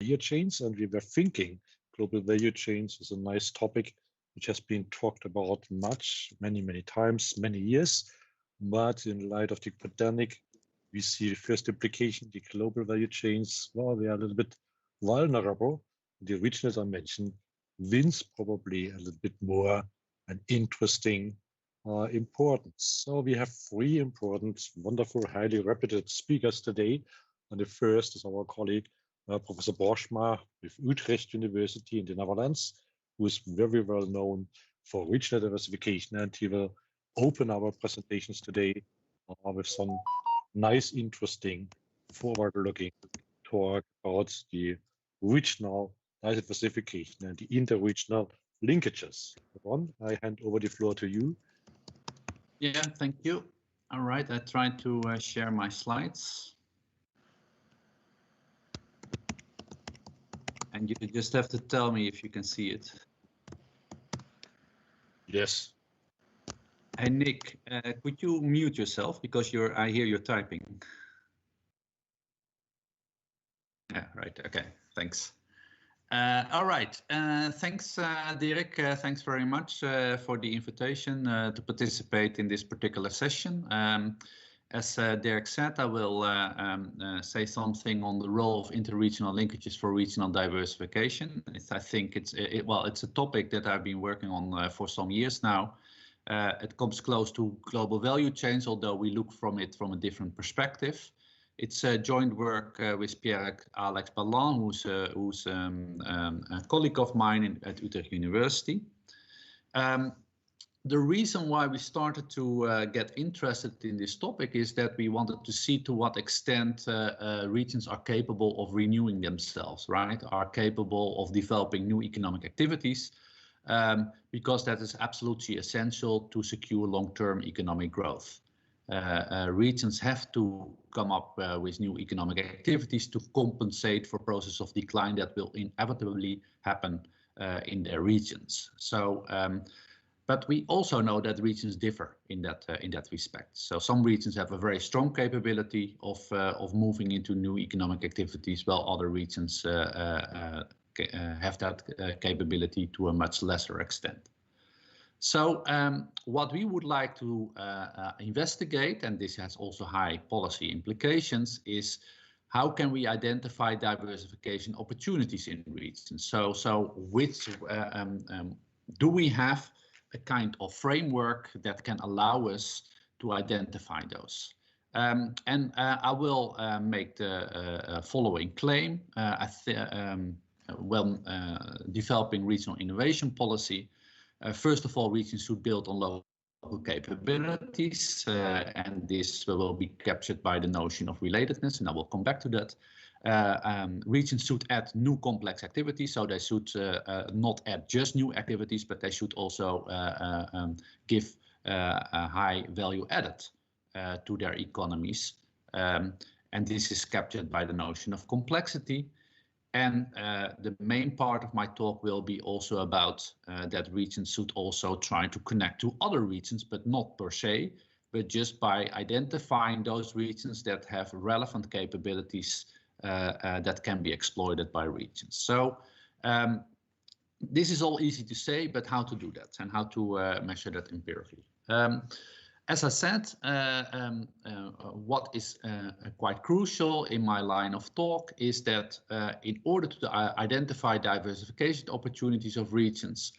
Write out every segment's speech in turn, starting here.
value chains, and we were thinking global value chains is a nice topic which has been talked about many times, many years. But in light of the pandemic, we see the first implication, the global value chains, well, they are a little bit vulnerable. The regional dimension wins probably a little bit more an interesting importance. So we have three important, wonderful, highly reputed speakers today. And the first is our colleague, Professor Bosma with Utrecht University in the Netherlands, who is very well known for regional diversification, and he will open our presentations today with some nice, interesting, forward-looking talk about the regional diversification and the interregional linkages. Ron, I hand over the floor to you. Yeah, thank you. All right, I try to share my slides. And you just have to tell me if you can see it. Yes. Hey, Nick, could you mute yourself because I hear you're typing. Yeah, right. Okay, thanks. All right. Thanks, Dirk. Thanks very much for the invitation to participate in this particular session. As Dirk said, I will say something on the role of interregional linkages for regional diversification. I think it's a topic that I've been working on for some years now. It comes close to global value chains, although we look from it from a different perspective. It's a joint work with Pierre-Alex Ballan, who's a colleague of mine at Utrecht University. The reason why we started to get interested in this topic is that we wanted to see to what extent regions are capable of renewing themselves, right? Are capable of developing new economic activities, because that is absolutely essential to secure long-term economic growth. Regions have to come up with new economic activities to compensate for process of decline that will inevitably happen in their regions. So, but we also know that regions differ in that respect. So some regions have a very strong capability of moving into new economic activities, while other regions have that capability to a much lesser extent. So what we would like to investigate, and this has also high policy implications, is how can we identify diversification opportunities in regions? So which do we have a kind of framework that can allow us to identify those? And I will make the following claim. When developing regional innovation policy, first of all, regions should build on local capabilities, and this will be captured by the notion of relatedness, and I will come back to that. Regions should add new complex activities, so they should not add just new activities, but they should also give a high value added to their economies. And this is captured by the notion of complexity. And the main part of my talk will be also about that regions should also try to connect to other regions, but not per se, but just by identifying those regions that have relevant capabilities that can be exploited by regions. So this is all easy to say, but how to do that and how to measure that empirically. As I said, what is quite crucial in my line of talk is that in order to identify diversification opportunities of regions,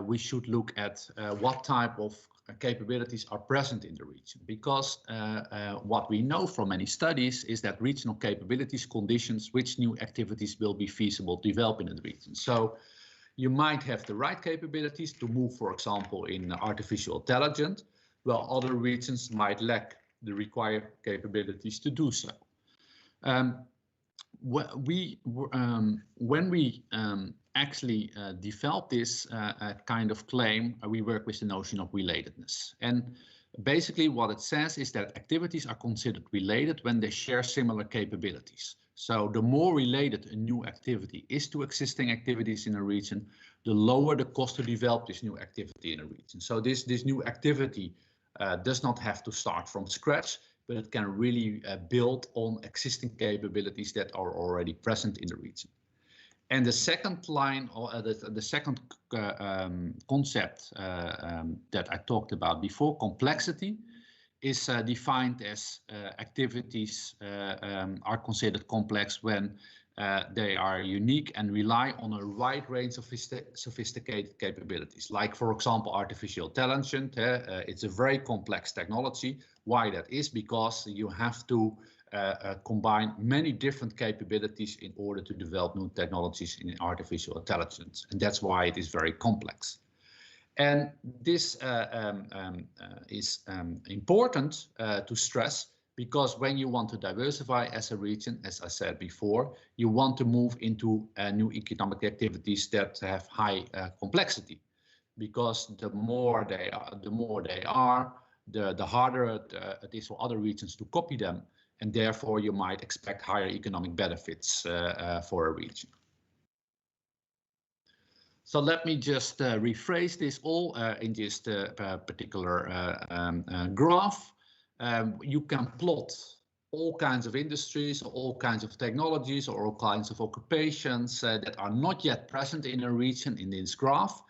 we should look at what type of capabilities are present in the region, because what we know from many studies is that regional capabilities conditions which new activities will be feasible to develop in the region. So you might have the right capabilities to move, for example, in artificial intelligence, while other regions might lack the required capabilities to do so. When we actually develop this kind of claim, we work with the notion of relatedness. And basically what it says is that activities are considered related when they share similar capabilities. So the more related a new activity is to existing activities in a region, the lower the cost to develop this new activity in a region. So this new activity does not have to start from scratch. but it can really build on existing capabilities that are already present in the region. And the second line, or the second concept that I talked about before, complexity, is defined as activities are considered complex when they are unique and rely on a wide range of sophisticated capabilities. Like, for example, artificial intelligence. It's a very complex technology. Why that is? Because you have to combine many different capabilities in order to develop new technologies in artificial intelligence. And that's why it is very complex. And this is important to stress, because when you want to diversify as a region, as I said before, you want to move into new economic activities that have high complexity, because the more they are, the harder it is for other regions to copy them, and therefore you might expect higher economic benefits for a region. So let me just rephrase this all in this particular graph. You can plot all kinds of industries, all kinds of technologies, or all kinds of occupations that are not yet present in a region in this graph,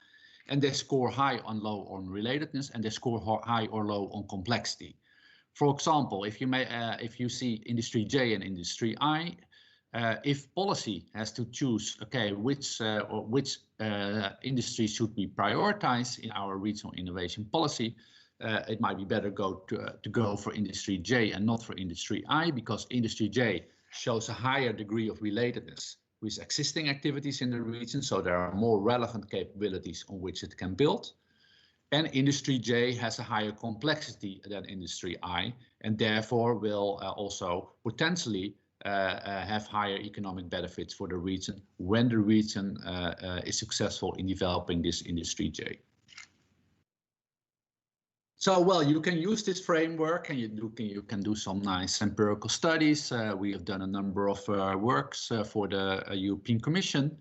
and they score high or low on relatedness, and they score high or low on complexity. For example, if you see industry J and industry I, if policy has to choose, okay, which industry should we prioritize in our regional innovation policy, it might be better to go for industry J and not for industry I, because industry J shows a higher degree of relatedness with existing activities in the region, so there are more relevant capabilities on which it can build. And industry J has a higher complexity than industry I, and therefore will also potentially have higher economic benefits for the region when the region is successful in developing this industry J. So, well, you can use this framework, and you can do some nice empirical studies. We have done a number of works for the European Commission,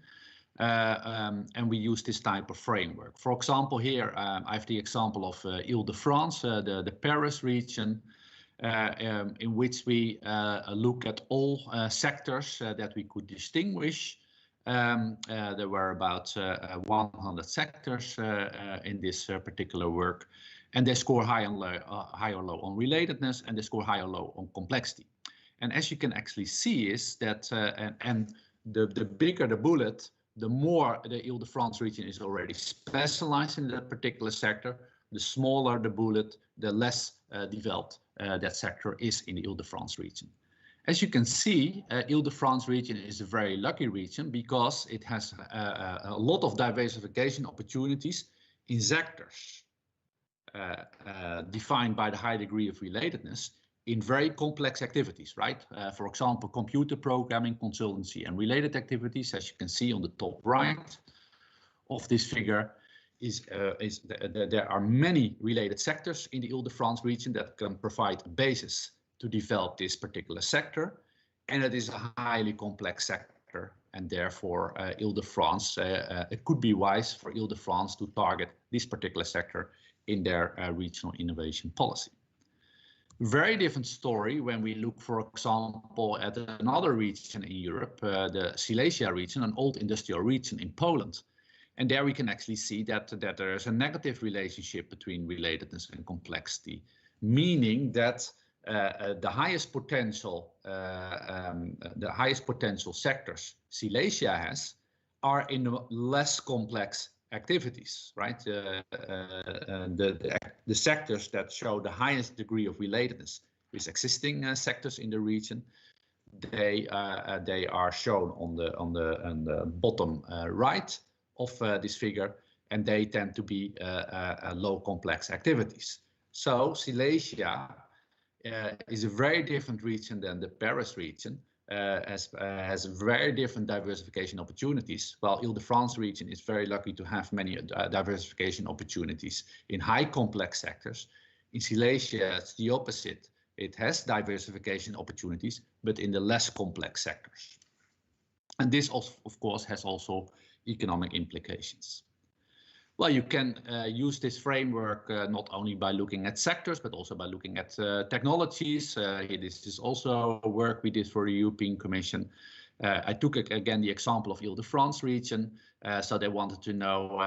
and we use this type of framework. For example, here I have the example of Île-de-France, the Paris region, in which we look at all sectors that we could distinguish. There were about 100 sectors in this particular work, and they score high or low on relatedness, and they score high or low on complexity. And as you can actually see is that, and the bigger the bullet, the more the Île-de-France region is already specialized in that particular sector. The smaller the bullet, the less developed that sector is in the Île-de-France region. As you can see, Île-de-France region is a very lucky region because it has a lot of diversification opportunities in sectors defined by the high degree of relatedness in very complex activities, right? For example, computer programming, consultancy, and related activities, as you can see on the top right of this figure, there are many related sectors in the Île-de-France region that can provide a basis to develop this particular sector, and it is a highly complex sector, and therefore Île-de-France, it could be wise for Île-de-France to target this particular sector in their regional innovation policy. Very different story when we look, for example, at another region in Europe, the Silesia region, an old industrial region in Poland. And there we can actually see that there is a negative relationship between relatedness and complexity, meaning that the highest potential sectors Silesia has are in less complex activities, right? The sectors that show the highest degree of relatedness with existing sectors in the region, they are shown on the bottom right of this figure, and they tend to be low complex activities. So Silesia is a very different region than the Paris region, has very different diversification opportunities, while Île-de-France region is very lucky to have many diversification opportunities in high complex sectors. In Silesia, it's the opposite. It has diversification opportunities, but in the less complex sectors. And this, of course, has also economic implications. Well, you can use this framework not only by looking at sectors, but also by looking at technologies. This is also work we did for the European Commission. I took again the example of Ile-de-France region. So they wanted to know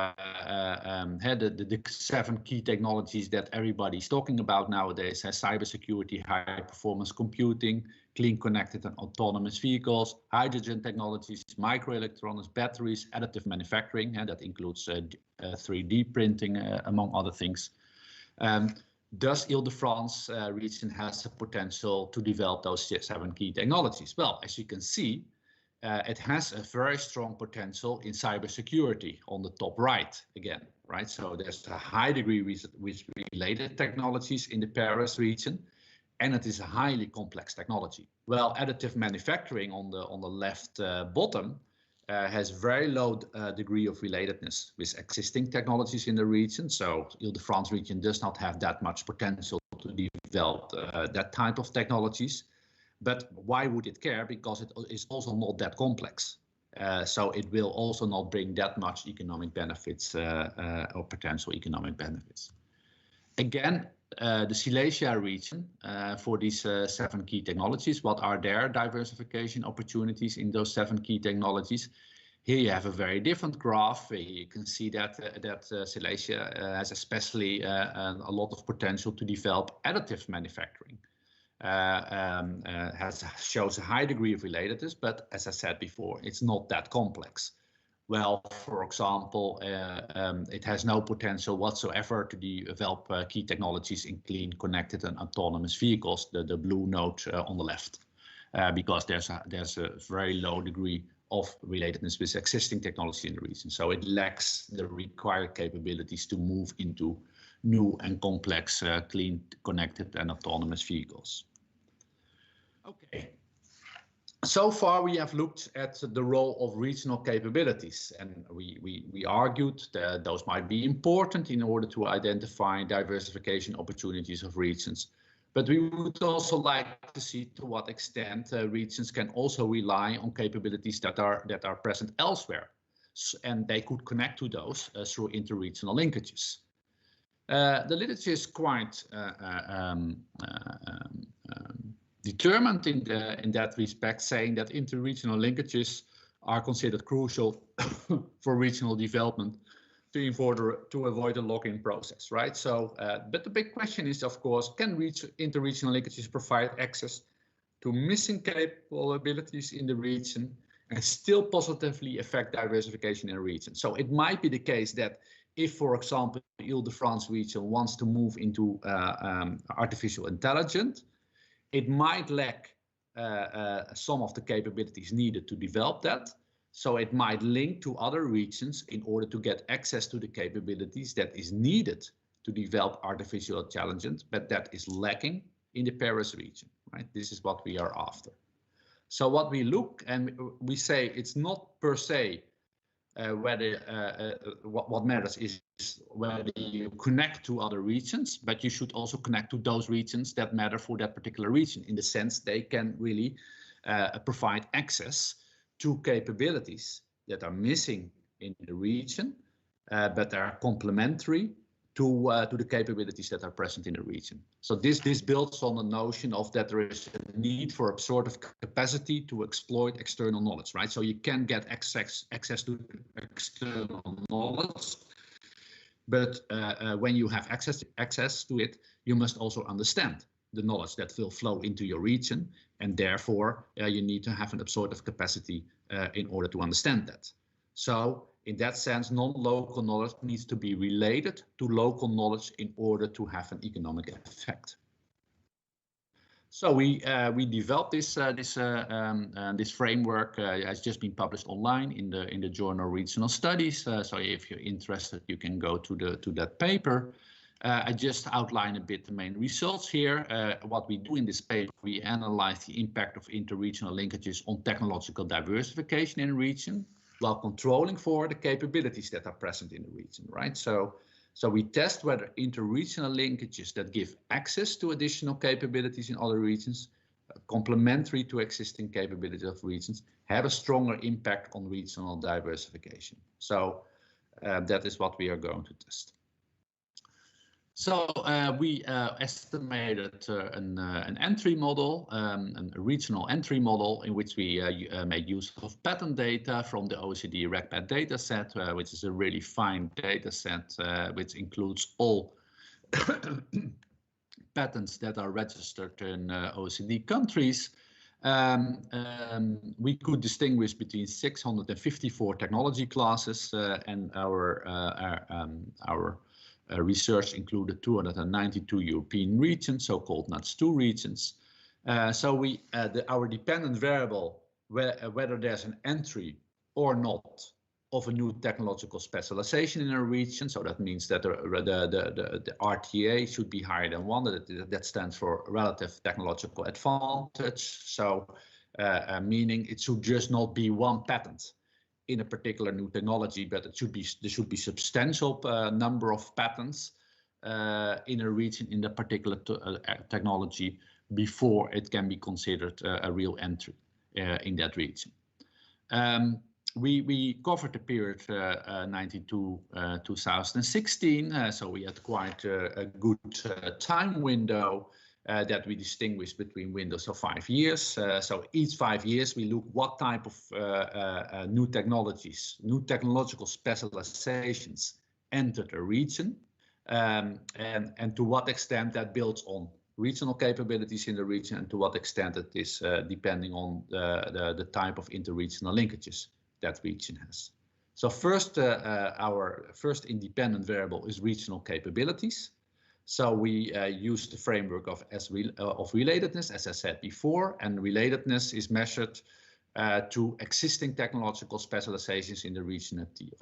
the 7 key technologies that everybody's talking about nowadays: cybersecurity, high performance computing, clean, connected and autonomous vehicles, hydrogen technologies, microelectronics, batteries, additive manufacturing, that includes 3D printing, among other things. Does Ile-de-France region has the potential to develop those 7 key technologies? Well, as you can see, it has a very strong potential in cybersecurity on the top right again, right? So there's a high degree with related technologies in the Paris region, and it is a highly complex technology. Well, additive manufacturing on the left bottom has very low degree of relatedness with existing technologies in the region. So Ile-de-France region does not have that much potential to develop that type of technologies. But why would it care? Because it is also not that complex. So it will also not bring that much economic benefits or potential economic benefits. Again, the Silesia region for these 7 key technologies, what are their diversification opportunities in those 7 key technologies? Here you have a very different graph. You can see that Silesia has especially a lot of potential to develop additive manufacturing. Shows a high degree of relatedness, but as I said before, it's not that complex. Well, for example, it has no potential whatsoever to develop key technologies in clean, connected and autonomous vehicles, the blue node on the left, because there's a very low degree of relatedness with existing technology in the region. So it lacks the required capabilities to move into new and complex clean, connected and autonomous vehicles. Okay, so far we have looked at the role of regional capabilities, and we argued that those might be important in order to identify diversification opportunities of regions. But we would also like to see to what extent regions can also rely on capabilities that are present elsewhere, and they could connect to those through interregional linkages. The literature is quite determined in that respect, saying that interregional linkages are considered crucial for regional development to avoid a lock-in process, right? So, but the big question is, of course, can interregional linkages provide access to missing capabilities in the region and still positively affect diversification in a region? So it might be the case that if, for example, Ile-de-France region wants to move into artificial intelligence, it might lack some of the capabilities needed to develop that. So it might link to other regions in order to get access to the capabilities that is needed to develop artificial intelligence, but that is lacking in the Paris region, right? This is what we are after. So what we look and we say, it's not per se what matters is whether you connect to other regions, but you should also connect to those regions that matter for that particular region, in the sense they can really provide access to capabilities that are missing in the region, but are complementary to the capabilities that are present in the region. So this builds on the notion of that there is a need for absorptive capacity to exploit external knowledge, right? So you can get access to external knowledge, but when you have access to it, you must also understand the knowledge that will flow into your region, and therefore you need to have an absorptive capacity in order to understand that. So in that sense, non-local knowledge needs to be related to local knowledge in order to have an economic effect. So we developed this framework. Has just been published online in the journal Regional Studies. So if you're interested, you can go to that paper. I just outline a bit the main results here. What we do in this paper, we analyze the impact of interregional linkages on technological diversification in a region, while controlling for the capabilities that are present in the region, right? So we test whether interregional linkages that give access to additional capabilities in other regions, complementary to existing capabilities of regions, have a stronger impact on regional diversification. So That is what we are going to test. So we estimated an entry model, a regional entry model, in which we made use of patent data from the OECD RegPat dataset, which is a really fine dataset, which includes all patents that are registered in OECD countries. We could distinguish between 654 technology classes, and our research included 292 European regions, so-called NUTS2 regions. So our dependent variable, whether there's an entry or not of a new technological specialization in a region, so that means that the RTA should be higher than 1, that stands for relative technological advantage. So meaning it should just not be one patent in a particular new technology, but there should be substantial number of patents in a region in the particular technology before it can be considered a real entry in that region. We covered the period 92-2016, so we had quite a good time window that we distinguished between windows of 5 years. So each 5 years we look what type of new technologies, new technological specializations entered a region, and to what extent that builds on regional capabilities in the region, and to what extent it is depending on the type of interregional linkages that region has. So first, our first independent variable is regional capabilities. So we use the framework of relatedness, as I said before, and relatedness is measured to existing technological specializations in the region at TI.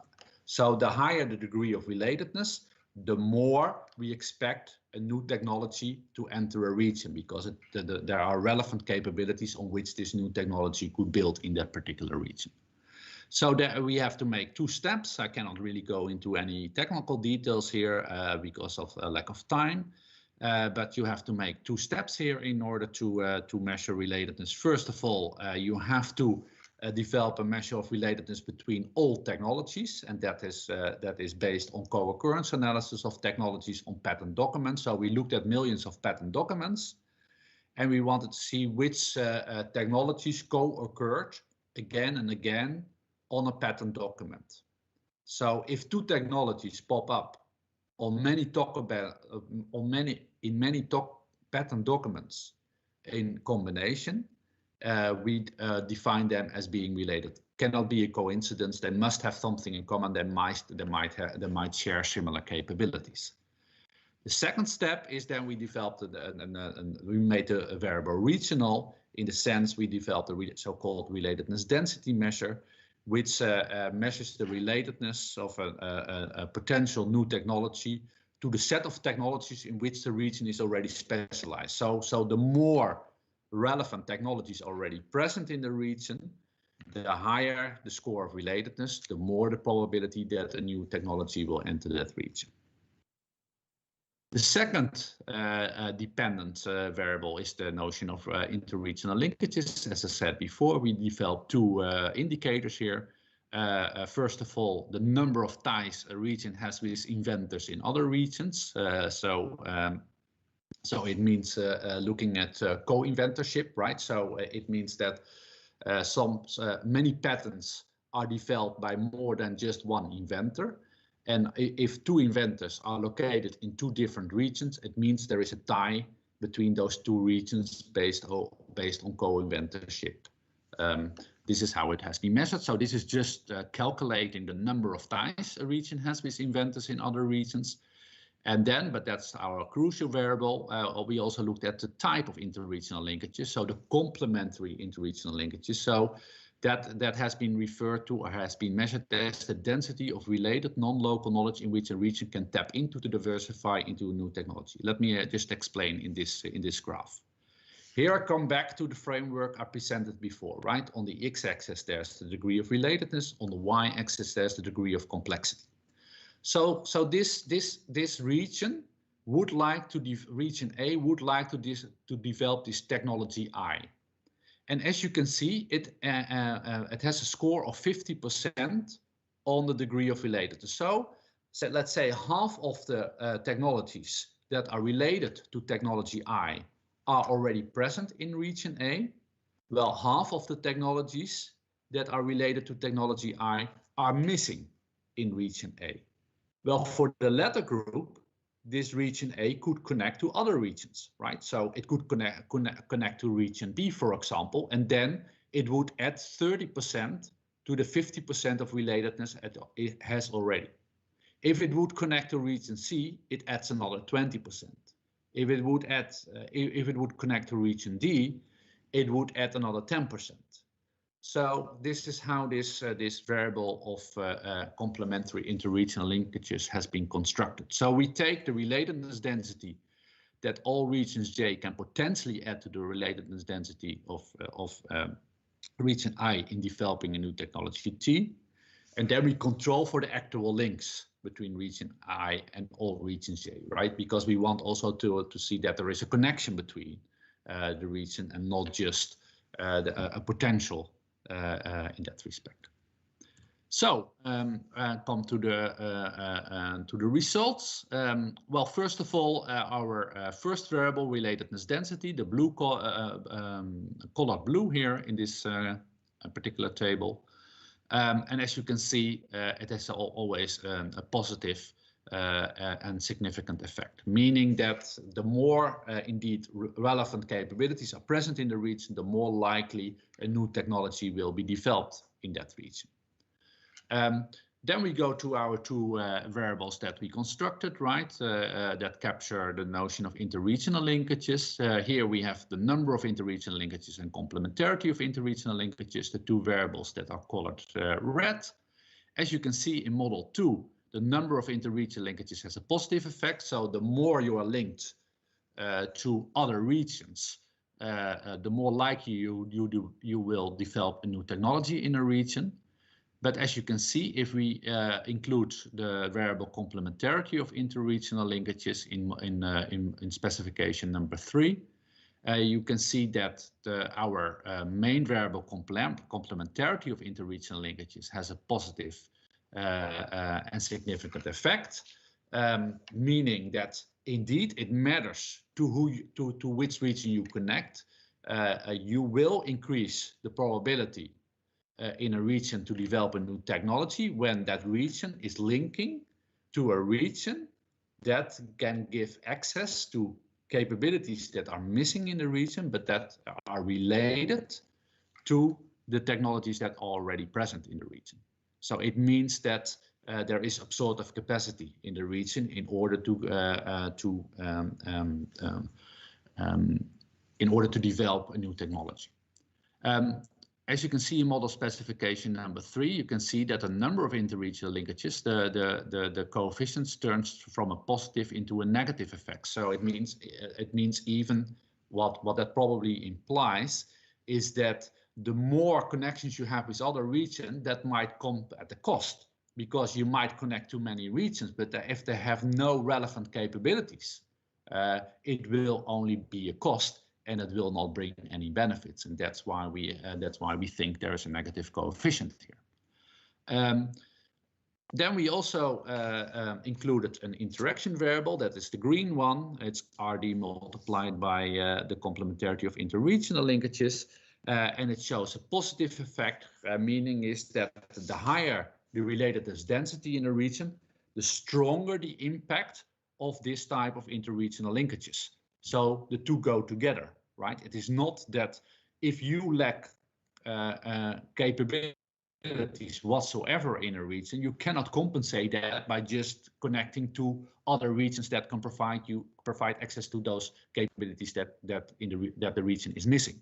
So the higher the degree of relatedness, the more we expect a new technology to enter a region, because there are relevant capabilities on which this new technology could build in that particular region. So there we have to make 2 steps. I cannot really go into any technical details here because of a lack of time, but you have to make 2 steps here in order to measure relatedness. First of all, you have to develop a measure of relatedness between all technologies, and that is based on co-occurrence analysis of technologies on patent documents. So we looked at millions of patent documents, and we wanted to see which technologies co-occurred again and again on a patent document. So if 2 technologies pop up on many patent documents in combination, we define them as being related. Cannot be a coincidence. They must have something in common. They might share similar capabilities. The second step is then we developed we made a variable regional, in the sense we developed a so-called relatedness density measure, which measures the relatedness of a potential new technology to the set of technologies in which the region is already specialized. So the more relevant technologies already present in the region, the higher the score of relatedness, the more the probability that a new technology will enter that region. The second dependent variable is the notion of interregional linkages. As I said before, we developed 2 indicators here. First of all, the number of ties a region has with inventors in other regions. So it means looking at co-inventorship, right? So it means that many patents are developed by more than just one inventor. And if 2 inventors are located in 2 different regions, it means there is a tie between those 2 regions based on co-inventorship. This is how it has been measured. So this is just calculating the number of ties a region has with inventors in other regions. And then, but that's our crucial variable, we also looked at the type of interregional linkages, so the complementary interregional linkages. So that has been referred to or has been measured as the density of related non-local knowledge in which a region can tap into to diversify into a new technology. Let me just explain in this graph. Here I come back to the framework I presented before, right? On the x-axis there's the degree of relatedness, on the y-axis there's the degree of complexity. So this region would like to region A would like to develop this technology I. And as you can see, it has a score of 50% on the degree of relatedness. So let's say half of the technologies that are related to technology I are already present in region A. Well, half of the technologies that are related to technology I are missing in region A. Well, for the latter group, this region A could connect to other regions, right? So it could connect to region B, for example, and then it would add 30% to the 50% of relatedness it has already. If it would connect to region C, it adds another 20%. If it would connect to region D, it would add another 10%. So this is how this variable of complementary interregional linkages has been constructed. So we take the relatedness density that all regions J can potentially add to the relatedness density of region I in developing a new technology T, and then we control for the actual links between region I and all regions J, right? Because we want also to see that there is a connection between the region and not just a potential in that respect. So come to the results. Well, first of all, our first variable, relatedness density, the blue colored blue here in this particular table. And as you can see, it has always a positive and significant effect, meaning that the more indeed relevant capabilities are present in the region, the more likely a new technology will be developed in that region. Then we go to our two variables that we constructed, right, that capture the notion of interregional linkages. Here we have the number of interregional linkages and complementarity of interregional linkages, the two variables that are colored red. As you can see in model 2, the number of interregional linkages has a positive effect. So the more you are linked to other regions, the more likely you will develop a new technology in a region. But as you can see, if we include the variable complementarity of interregional linkages in specification number 3, you can see that our main variable complementarity of interregional linkages has a positive and significant effect, meaning that indeed it matters to which region you connect. You will increase the probability in a region to develop a new technology when that region is linking to a region that can give access to capabilities that are missing in the region, but that are related to the technologies that are already present in the region. So it means that there is absorptive capacity in the region in order to develop a new technology. As you can see in model specification number 3, you can see that a number of interregional linkages, the coefficients turns from a positive into a negative effect. So it means even what that probably implies is that the more connections you have with other regions, that might come at a cost, because you might connect to many regions, but if they have no relevant capabilities, it will only be a cost, and it will not bring any benefits, and that's why we think there is a negative coefficient here. Then we also included an interaction variable, that is the green one. It's RD multiplied by the complementarity of interregional linkages, and it shows a positive effect, meaning is that the higher the relatedness density in a region, the stronger the impact of this type of interregional linkages. So the two go together, right? It is not that if you lack capabilities whatsoever in a region, you cannot compensate that by just connecting to other regions that can provide access to those capabilities that the region is missing.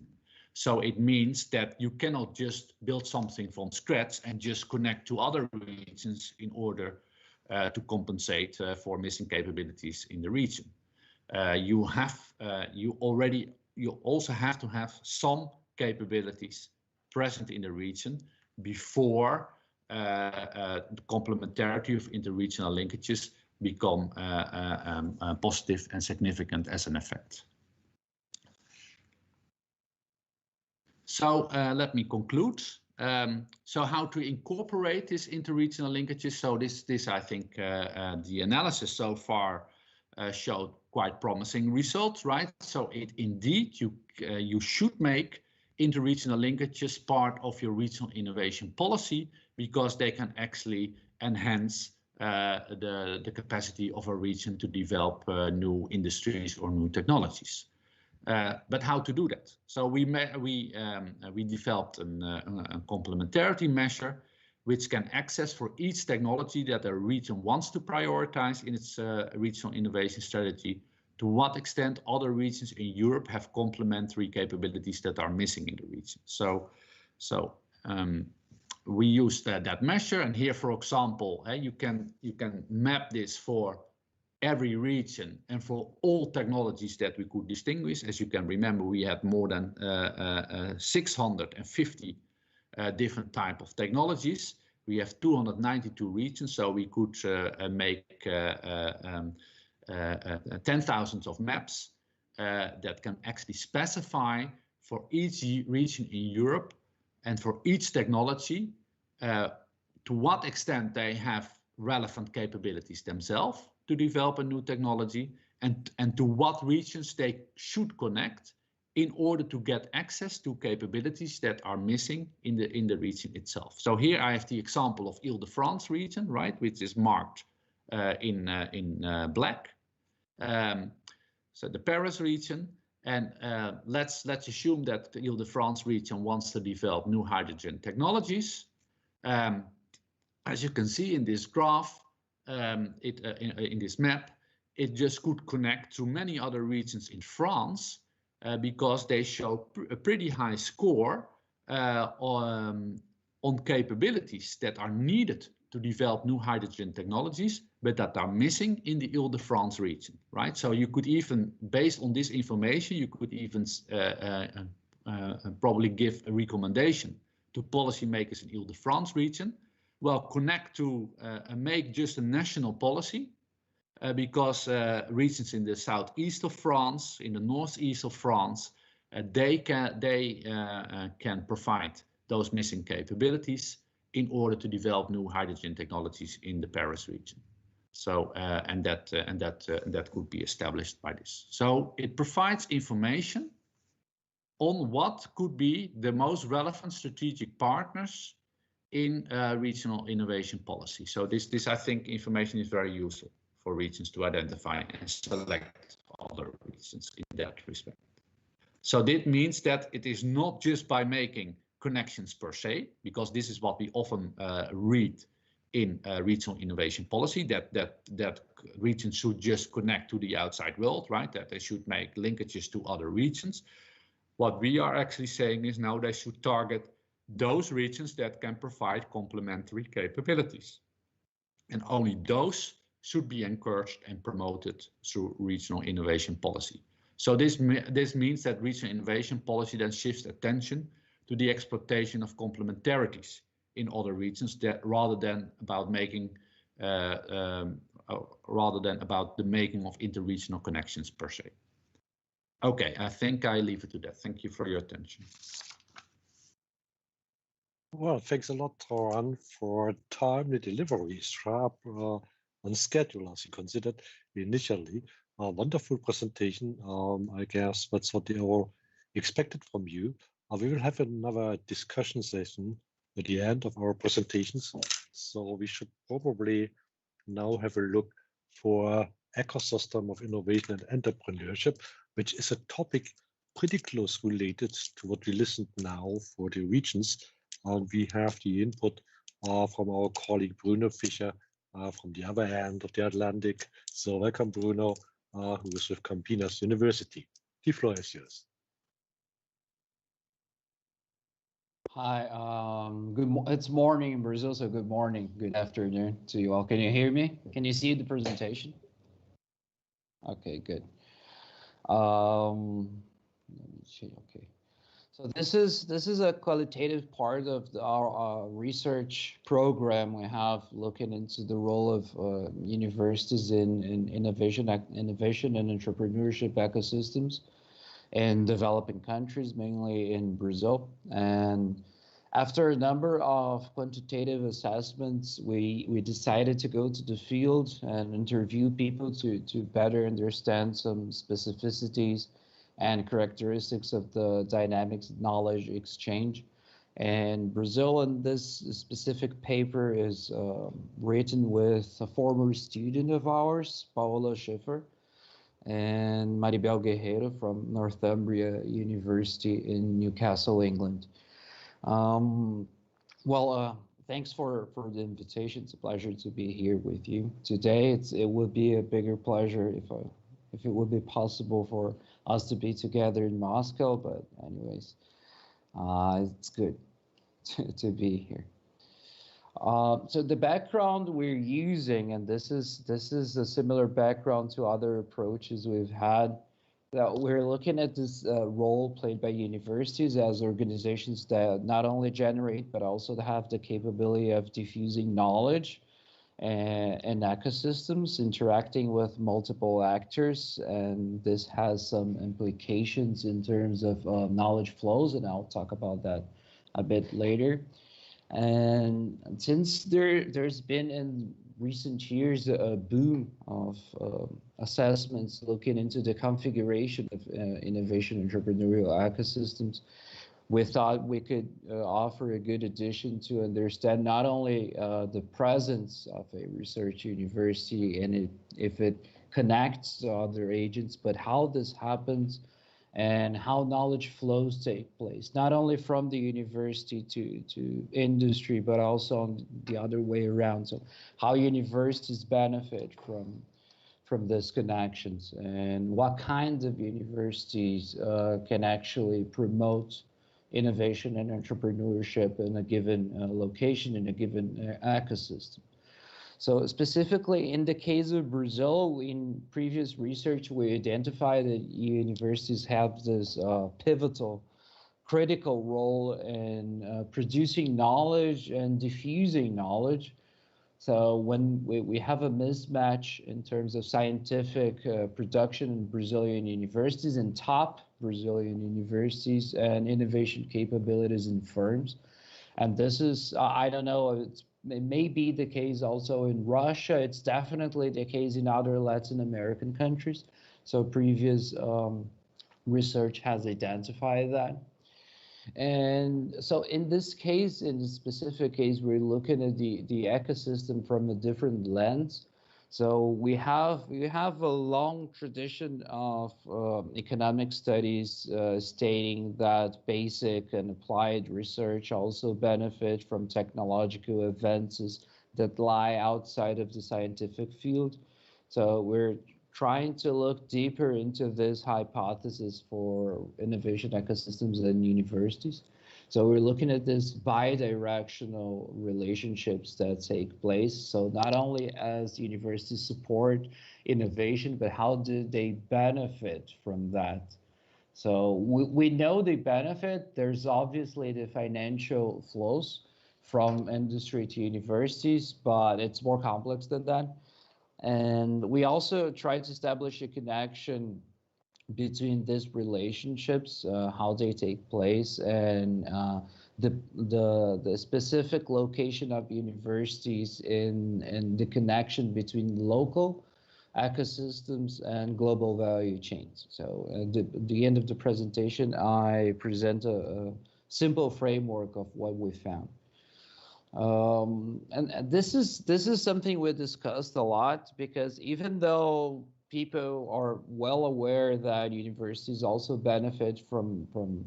So it means that you cannot just build something from scratch and just connect to other regions in order to compensate for missing capabilities in the region. You also have to have some capabilities present in the region before the complementarity of interregional linkages become positive and significant as an effect. So let me conclude. So how to incorporate these interregional linkages? So this I think the analysis so far showed quite promising results, right? So indeed you should make interregional linkages part of your regional innovation policy, because they can actually enhance the capacity of a region to develop new industries or new technologies. But how to do that? So we developed a complementarity measure which can access for each technology that a region wants to prioritize in its regional innovation strategy, to what extent other regions in Europe have complementary capabilities that are missing in the region. So we used that measure, and here, for example, you can map this for every region and for all technologies that we could distinguish. As you can remember, we had more than 650 different type of technologies. We have 292 regions, so we could make 10,000 of maps that can actually specify for each region in Europe and for each technology to what extent they have relevant capabilities themselves to develop a new technology, and to what regions they should connect in order to get access to capabilities that are missing in the region itself. So here I have the example of Île-de-France region, right, which is marked in black. So the Paris region, and let's assume that the Île-de-France region wants to develop new hydrogen technologies. As you can see in this graph, in this map, it just could connect to many other regions in France because they show a pretty high score on capabilities that are needed to develop new hydrogen technologies, but that are missing in the Île-de-France region, right? So you could even, based on this information, you could even probably give a recommendation to policymakers in Île-de-France region. Well, connect to make just a national policy because regions in the southeast of France, in the northeast of France, they can provide those missing capabilities in order to develop new hydrogen technologies in the Paris region. So and that could be established by this. So it provides information on what could be the most relevant strategic partners in regional innovation policy. So this I think information is very useful for regions to identify and select other regions in that respect. So this means that it is not just by making connections per se, because this is what we often read in regional innovation policy, that regions should just connect to the outside world, right? That they should make linkages to other regions. What we are actually saying is now they should target those regions that can provide complementary capabilities. And only those should be encouraged and promoted through regional innovation policy. So this means that regional innovation policy then shifts attention to the exploitation of complementarities in other regions, that rather than about the making of interregional connections per se. Okay, I think I leave it to that. Thank you for your attention. Well, thanks a lot, Ron, for timely delivery, sharp on schedule, as you considered initially. A wonderful presentation. I guess that's what they all expected from you. We will have another discussion session at the end of our presentations. So we should probably now have a look for ecosystem of innovation and entrepreneurship, which is a topic pretty close related to what we listened now for the regions. We have the input from our colleague Bruno Fishер from the other end of the Atlantic. So welcome, Bruno, who is with Campinas University. The floor is yours. Hi, it's morning in Brazil, so good morning, good afternoon to you all. Can you hear me? Can you see the presentation? Okay, good. Let me see. Okay, so this is a qualitative part of our research program we have, looking into the role of universities in innovation and entrepreneurship ecosystems in developing countries, mainly in Brazil. And After a number of quantitative assessments, we decided to go to the field and interview people to better understand some specificities and characteristics of the dynamics knowledge exchange. And Brazil, in this specific paper, is written with a former student of ours, Paola Schiffer, and Maribel Guerreiro from Northumbria University in Newcastle, England. Thanks for the invitation. It's a pleasure to be here with you today. It would be a bigger pleasure if it would be possible for us to be together in Moscow. But anyways, it's good to be here. So the background we're using, and this is a similar background to other approaches we've had. That we're looking at this role played by universities as organizations that not only generate, but also have the capability of diffusing knowledge and ecosystems, interacting with multiple actors. And this has some implications in terms of knowledge flows, and I'll talk about that a bit later. And since there's been in recent years a boom of assessments looking into the configuration of innovation entrepreneurial ecosystems, we thought we could offer a good addition to understand not only the presence of a research university and if it connects to other agents, but how this happens and how knowledge flows take place, not only from the university to industry, but also on the other way around. So how universities benefit from these connections, and what kinds of universities can actually promote innovation and entrepreneurship in a given location, in a given ecosystem. So specifically in the case of Brazil, in previous research, we identified that universities have this pivotal, critical role in producing knowledge and diffusing knowledge. So when we have a mismatch in terms of scientific production in Brazilian universities and top Brazilian universities and innovation capabilities in firms. And this is, I don't know, it may be the case also in Russia. It's definitely the case in other Latin American countries. So previous research has identified that. And so in this case, in this specific case, we're looking at the ecosystem from a different lens. So we have a long tradition of economic studies stating that basic and applied research also benefit from technological advances that lie outside of the scientific field. So we're trying to look deeper into this hypothesis for innovation ecosystems and universities. So we're looking at this bi-directional relationships that take place. So not only as universities support innovation, but how do they benefit from that? So we know they benefit. There's obviously the financial flows from industry to universities, but it's more complex than that. And we also try to establish a connection between these relationships, how they take place, and the specific location of universities in the connection between local ecosystems and global value chains. So at the end of the presentation, I present a simple framework of what we found. And this is something we discussed a lot, because even though people are well aware that universities also benefit from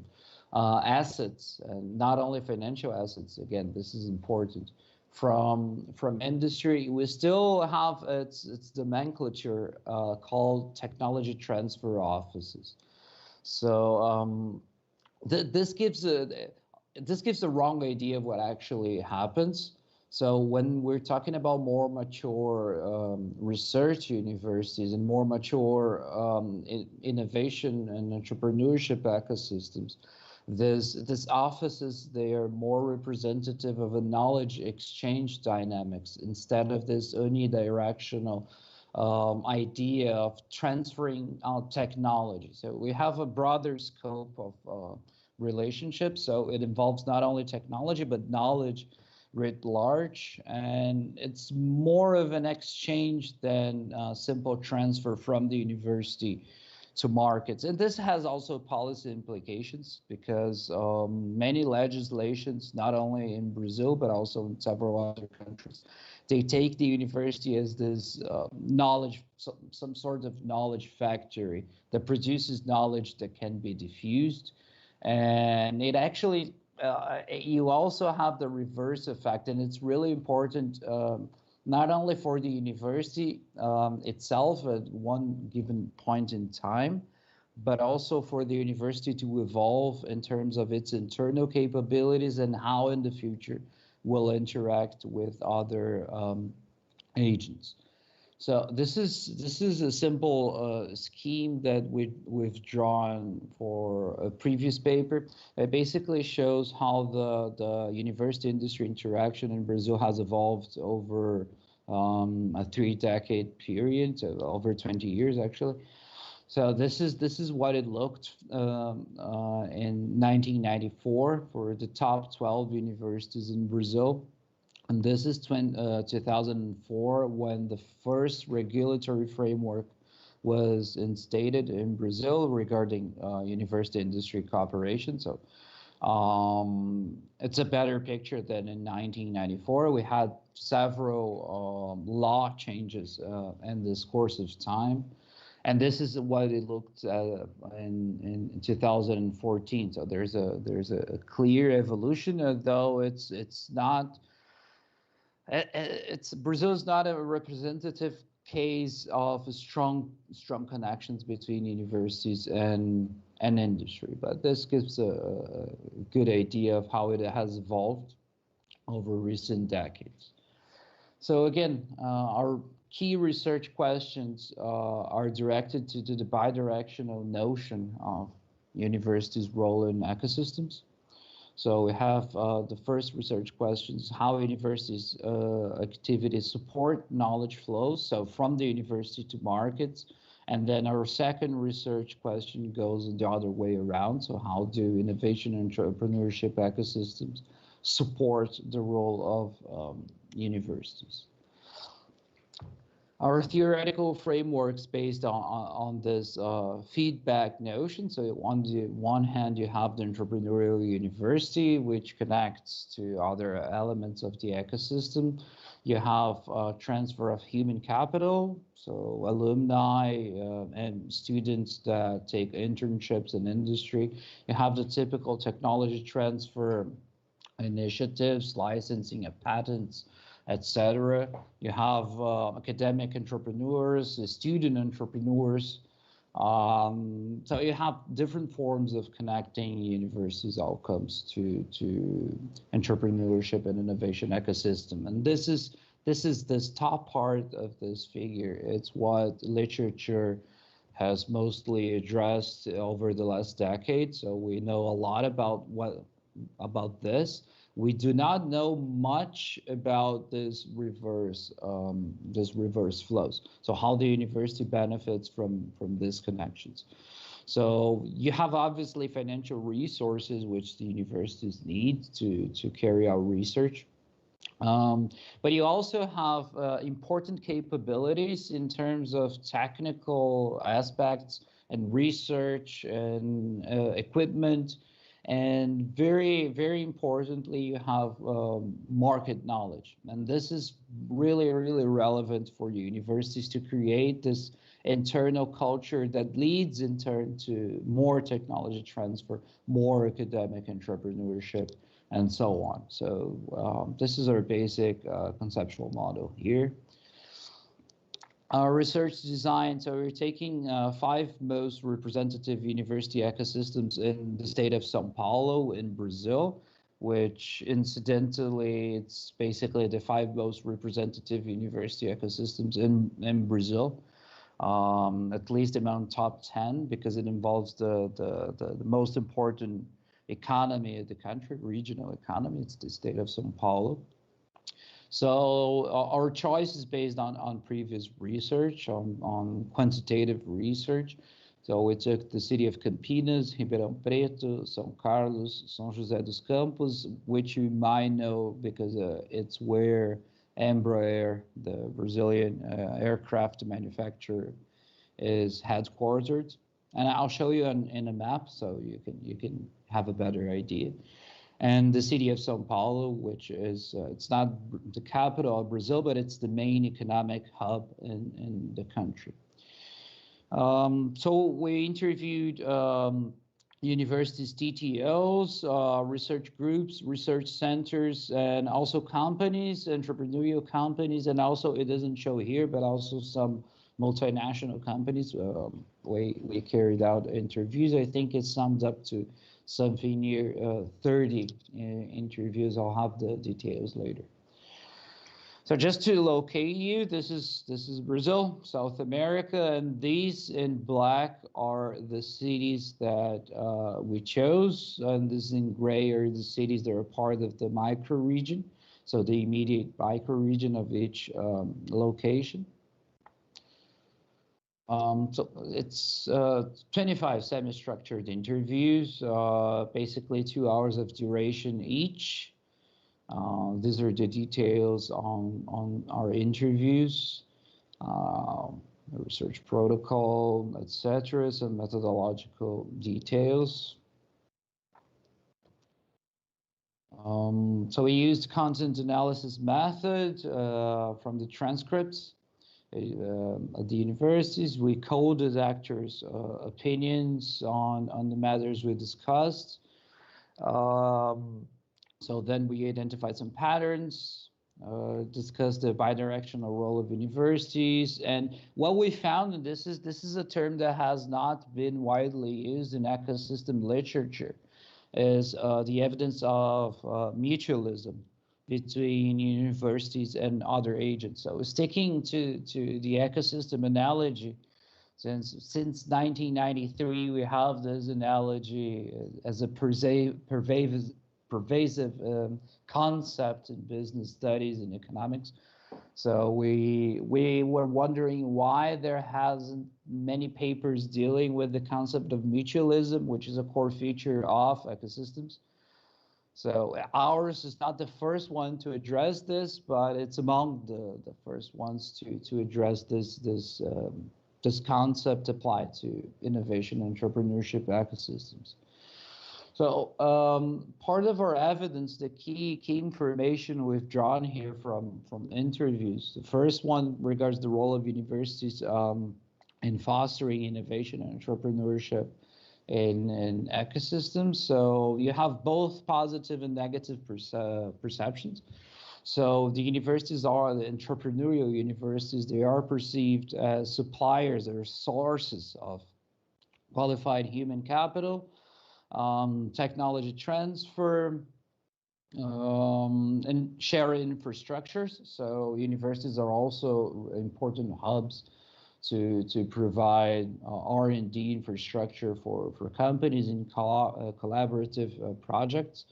assets, and not only financial assets, again, this is important, from industry, we still have its nomenclature called technology transfer offices. So this gives the wrong idea of what actually happens. So when we're talking about more mature research universities and more mature innovation and entrepreneurship ecosystems, these offices, they are more representative of a knowledge exchange dynamics instead of this unidirectional idea of transferring out technology. So we have a broader scope of relationship. So it involves not only technology, but knowledge writ large. And it's more of an exchange than simple transfer from the university to markets. And this has also policy implications because many legislations, not only in Brazil, but also in several other countries, they take the university as this knowledge, some sort of knowledge factory that produces knowledge that can be diffused. And it actually, you also have the reverse effect, and it's really important not only for the university itself at one given point in time, but also for the university to evolve in terms of its internal capabilities and how in the future will interact with other agents. So this is a simple scheme that we've drawn for a previous paper. It basically shows how the university industry interaction in Brazil has evolved over a 3-decade period, so over 20 years actually. So this is what it looked in 1994 for the top 12 universities in Brazil. And this is 2004 when the first regulatory framework was instated in Brazil regarding university industry cooperation. So it's a better picture than in 1994. We had several law changes in this course of time. And this is what it looked in 2014. So there's a clear evolution, though it's not. Brazil is not a representative case of strong connections between universities and industry, but this gives a good idea of how it has evolved over recent decades. So again, our key research questions are directed to the bidirectional notion of universities' role in ecosystems. So we have the first research questions: how universities' activities support knowledge flows, so from the university to markets. And then our second research question goes the other way around. So how do innovation and entrepreneurship ecosystems support the role of universities? Our theoretical frameworks based on this feedback notion. So on the one hand, you have the entrepreneurial university, which connects to other elements of the ecosystem. You have transfer of human capital, so alumni and students that take internships in industry. You have the typical technology transfer initiatives, licensing of patents, etc. You have academic entrepreneurs, student entrepreneurs. So you have different forms of connecting universities' outcomes to entrepreneurship and innovation ecosystem. And this is top part of this figure. It's what literature has mostly addressed over the last decade. So we know a lot about this. We do not know much about this reverse flows. So how the university benefits from these connections. So you have obviously financial resources which the universities need to carry out research. But you also have important capabilities in terms of technical aspects and research and equipment. And very, very importantly, you have market knowledge. And this is really, really relevant for universities to create this internal culture that leads in turn to more technology transfer, more academic entrepreneurship, and so on. So this is our basic conceptual model here. Our research design, so we're taking 5 most representative university ecosystems in the state of São Paulo in Brazil, which incidentally, it's basically the 5 most representative university ecosystems in Brazil, at least among top 10, because it involves the most important economy of the country, regional economy. It's the state of São Paulo. So our choice is based on previous research, on quantitative research, So we took the city of Campinas, Ribeirão Preto, São Carlos, São José dos Campos, which you might know because it's where Embraer, the Brazilian aircraft manufacturer, is headquartered. And I'll show you in a map so you can have a better idea. And the city of São Paulo, which is, it's not the capital of Brazil, but it's the main economic hub in the country. So we interviewed universities, TTOs, research groups, research centers, and also companies, entrepreneurial companies, and also, it doesn't show here, but also some multinational companies. We carried out interviews. I think it sums up to something near 30 interviews. I'll have the details later. So just to locate you, this is Brazil, South America, and these in black are the cities that we chose, and this in gray are the cities that are part of the micro-region, so the immediate micro-region of each location. So it's 25 semi-structured interviews, basically 2 hours of duration each. These are the details on our interviews, the research protocol, etc., some methodological details. So we used content analysis method from the transcripts at the universities. We coded actors' opinions on the matters we discussed. So then we identified some patterns, discussed the bidirectional role of universities, and what we found, and this is a term that has not been widely used in ecosystem literature, is the evidence of mutualism between universities and other agents. So sticking to the ecosystem analogy, since 1993 we have this analogy as a pervasive concept in business studies and economics. So we were wondering why there hasn't many papers dealing with the concept of mutualism, which is a core feature of ecosystems. So ours is not the first one to address this, but it's among the first ones to address this concept applied to innovation and entrepreneurship ecosystems. So part of our evidence, the key information we've drawn here from interviews. The first one regards the role of universities in fostering innovation and entrepreneurship in ecosystems. So you have both positive and negative perceptions. So the universities are the entrepreneurial universities. They are perceived as suppliers or sources of qualified human capital, technology transfer, and shared infrastructures. So universities are also important hubs to provide R&D infrastructure for companies in collaborative projects.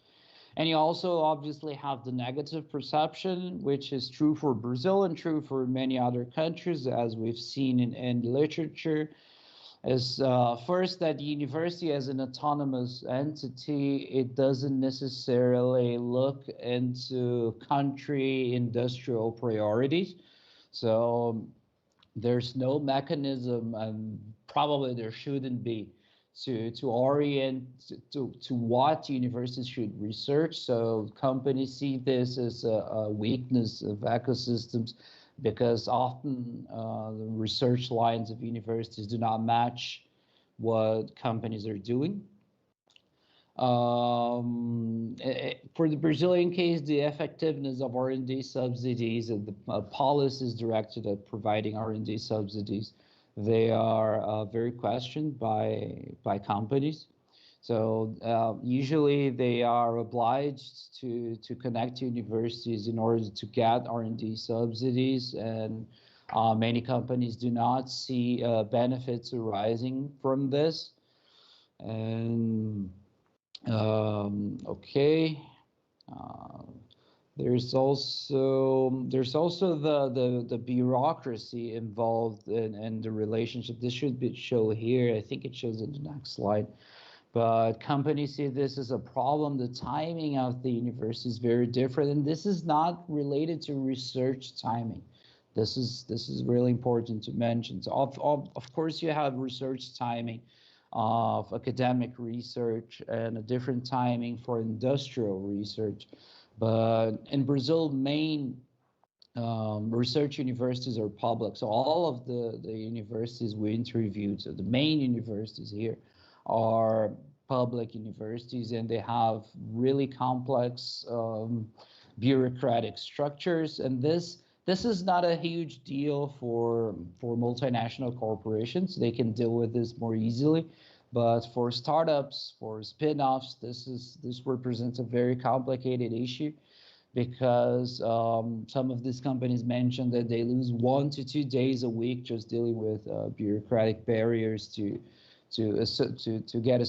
And you also obviously have the negative perception, which is true for Brazil and true for many other countries, as we've seen in literature, is first that the university as an autonomous entity, it doesn't necessarily look into country industrial priorities. So there's no mechanism, and probably there shouldn't be, to orient to what universities should research. So companies see this as a weakness of ecosystems, because often the research lines of universities do not match what companies are doing. For the Brazilian case, the effectiveness of R&D subsidies and the policies directed at providing R&D subsidies, they are very questioned by companies. So usually they are obliged to connect to universities in order to get R&D subsidies, and many companies do not see benefits arising from this. And okay, There's also the bureaucracy involved in the relationship. This should be shown here. I think it shows in the next slide. But companies see this as a problem. The timing of the university is very different, and this is not related to research timing. This is really important to mention. So of course you have research timing of academic research and a different timing for industrial research. But in Brazil, main research universities are public. So all of the universities we interviewed, so the main universities here are public universities, and they have really complex bureaucratic structures. And this is not a huge deal for multinational corporations. They can deal with this more easily. But for startups, for spin-offs, this represents a very complicated issue, because some of these companies mentioned that they lose 1 to 2 days a week just dealing with bureaucratic barriers to get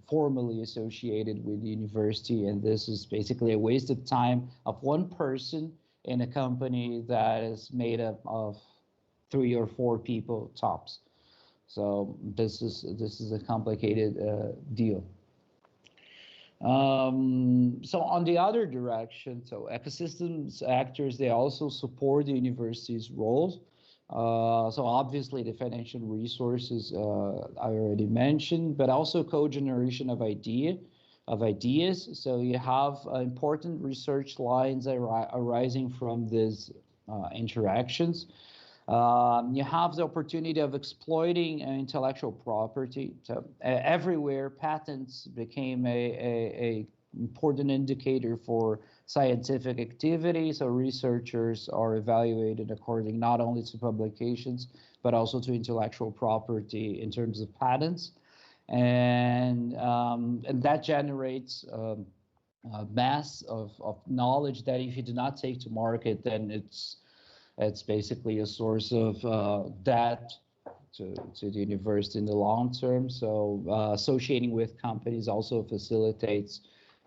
formally associated with the university. And this is basically a waste of time of one person in a company that is made up of 3 or 4 people tops. So this is a complicated deal. So on the other direction, so ecosystems actors, they also support the university's roles. So obviously the financial resources I already mentioned, but also co-generation of ideas. So you have important research lines arising from these interactions. You have the opportunity of exploiting intellectual property. So everywhere, patents became a important indicator for scientific activity. So researchers are evaluated according not only to publications, but also to intellectual property in terms of patents. And that generates a mass of knowledge that if you do not take to market, then it's basically a source of debt to the university in the long term. So associating with companies also facilitates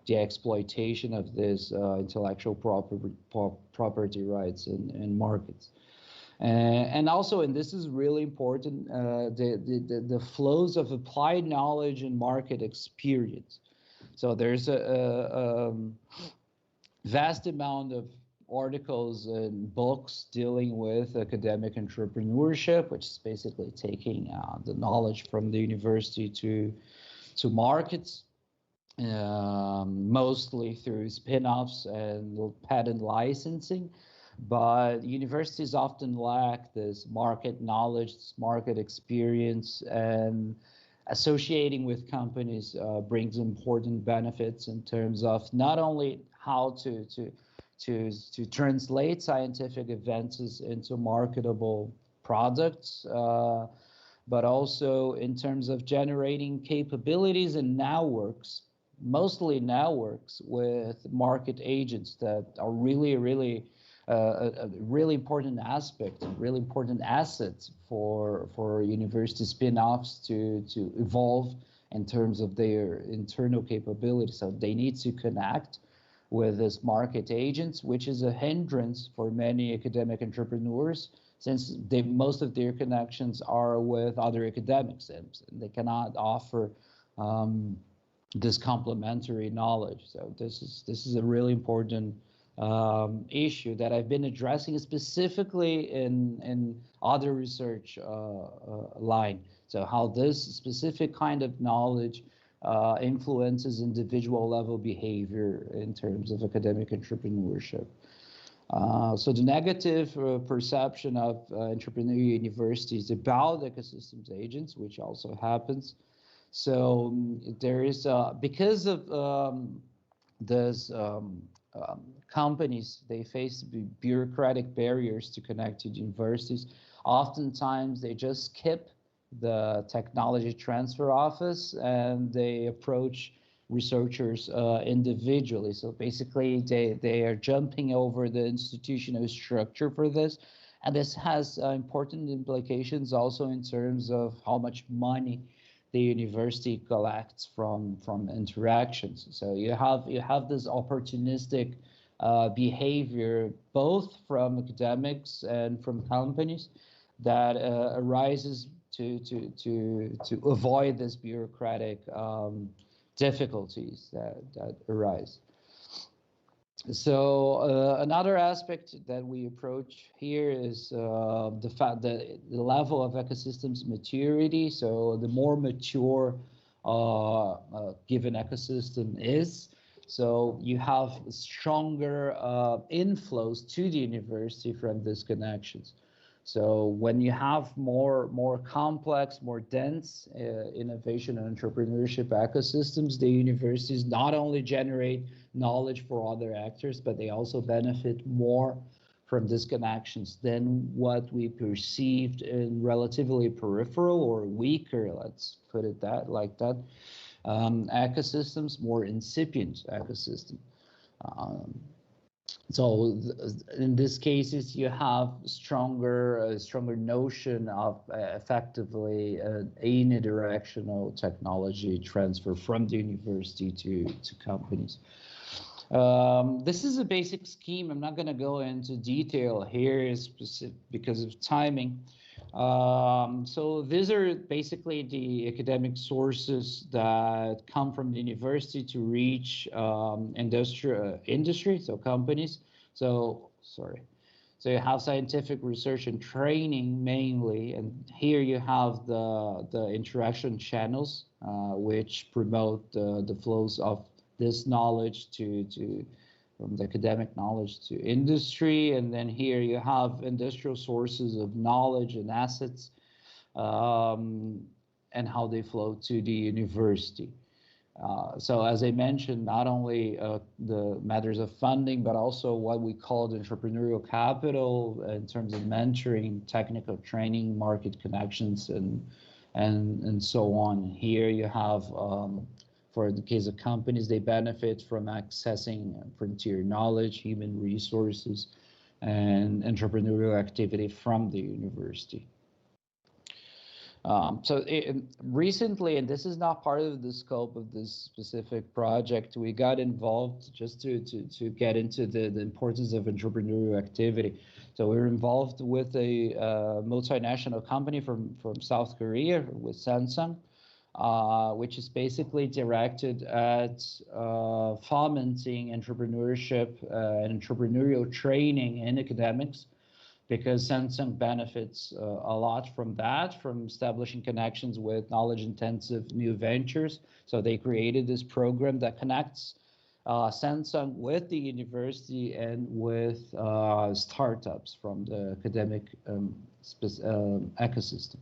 the exploitation of this intellectual property rights in markets. And also, and this is really important, the flows of applied knowledge and market experience. So there's a vast amount of articles and books dealing with academic entrepreneurship, which is basically taking the knowledge from the university to markets, mostly through spin-offs and patent licensing. But universities often lack this market knowledge, this market experience, and associating with companies brings important benefits in terms of not only how to translate scientific advances into marketable products, but also in terms of generating capabilities and networks, mostly networks with market agents that are really a really important aspect, really important assets for university spin-offs to evolve in terms of their internal capabilities. So they need to connect with this market agents, which is a hindrance for many academic entrepreneurs, since most of their connections are with other academics, and they cannot offer this complementary knowledge. So this is a really important issue that I've been addressing specifically in other research line. So how this specific kind of knowledge influences individual level behavior in terms of academic entrepreneurship. So the negative perception of entrepreneurial universities about ecosystems agents, which also happens. So there is, because of this companies, they face bureaucratic barriers to connect to universities. Oftentimes they just skip the technology transfer office and they approach researchers individually. So basically they are jumping over the institutional structure for this. And this has important implications also in terms of how much money the university collects from interactions. So you have this opportunistic behavior, both from academics and from companies, that arises to avoid this bureaucratic difficulties that arise. So another aspect that we approach here is the fact that the level of ecosystems maturity. So the more mature given ecosystem is, so you have stronger inflows to the university from these connections. So when you have more complex, more dense innovation and entrepreneurship ecosystems, the universities not only generate knowledge for other actors, but they also benefit more from these connections than what we perceived in relatively peripheral or weaker, let's put it like that, ecosystems, more incipient ecosystem. So in these cases, you have a stronger notion of effectively unidirectional technology transfer from the university to companies. This is a basic scheme. I'm not going to go into detail here because of timing. So these are basically the academic sources that come from the university to reach industry, so companies. So you have scientific research and training mainly, and here you have the interaction channels which promote the flows of this knowledge from the academic knowledge to industry. And then here you have industrial sources of knowledge and assets and how they flow to the university. So as I mentioned, not only the matters of funding, but also what we call the entrepreneurial capital in terms of mentoring, technical training, market connections, and so on. Here you have for the case of companies, they benefit from accessing frontier knowledge, human resources, and entrepreneurial activity from the university. Recently, and this is not part of the scope of this specific project, we got involved just to get into the importance of entrepreneurial activity. So we're involved with a multinational company from South Korea, with Samsung, which is basically directed at fomenting entrepreneurship and entrepreneurial training in academics, because Samsung benefits a lot from that, from establishing connections with knowledge-intensive new ventures. So they created this program that connects Samsung with the university and with startups from the academic ecosystem.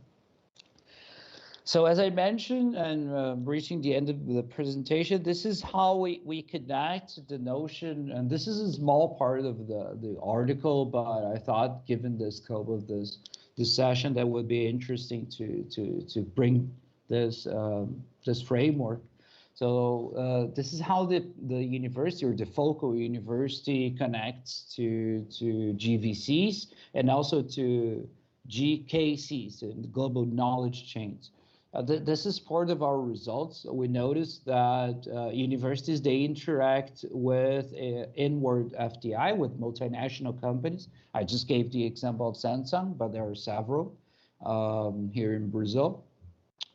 So as I mentioned, and reaching the end of the presentation, this is how we connect the notion, and this is a small part of the article, but I thought given the scope of this session, that would be interesting to bring this framework. So this is how the university, or the focal university, connects to GVCs and also to GKCs, and global knowledge chains. This is part of our results. We noticed that universities, they interact with inward FDI, with multinational companies. I just gave the example of Samsung, but there are several here in Brazil.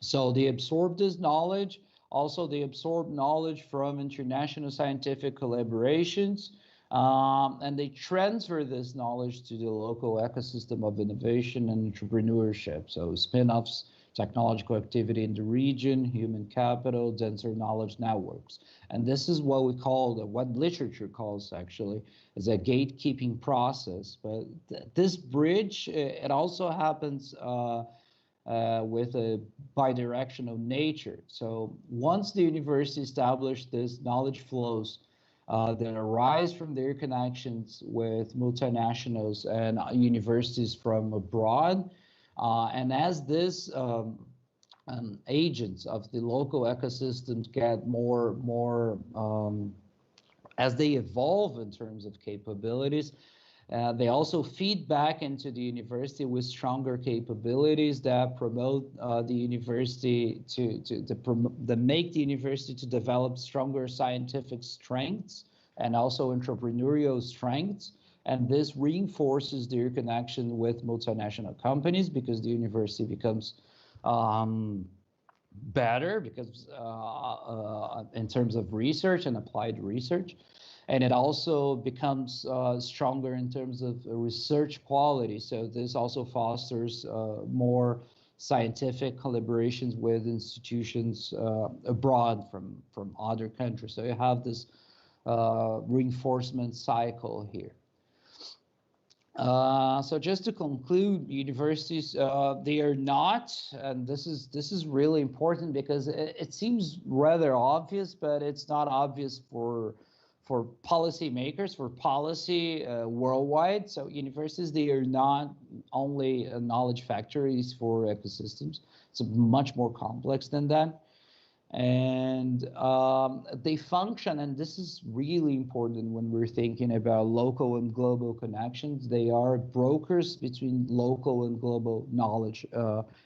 So they absorb this knowledge. Also, they absorb knowledge from international scientific collaborations, and they transfer this knowledge to the local ecosystem of innovation and entrepreneurship. So spin-offs, technological activity in the region, human capital, denser knowledge networks. And this is what we call, what literature calls actually, is a gatekeeping process. But this bridge, it also happens with a bidirectional nature. So once the university established this knowledge flows that arise from their connections with multinationals and universities from abroad, and as this agents of the local ecosystems get more as they evolve in terms of capabilities, they also feed back into the university with stronger capabilities that promote the university that make the university to develop stronger scientific strengths and also entrepreneurial strengths. And this reinforces their connection with multinational companies because the university becomes better because in terms of research and applied research. And it also becomes stronger in terms of research quality. So this also fosters more scientific collaborations with institutions abroad from other countries. So you have this reinforcement cycle here. So just to conclude, universities, they are not, and this is really important because it seems rather obvious, but it's not obvious for policymakers, for policy worldwide. So universities, they are not only knowledge factories for ecosystems. It's much more complex than that. And they function, and this is really important when we're thinking about local and global connections. They are brokers between local and global knowledge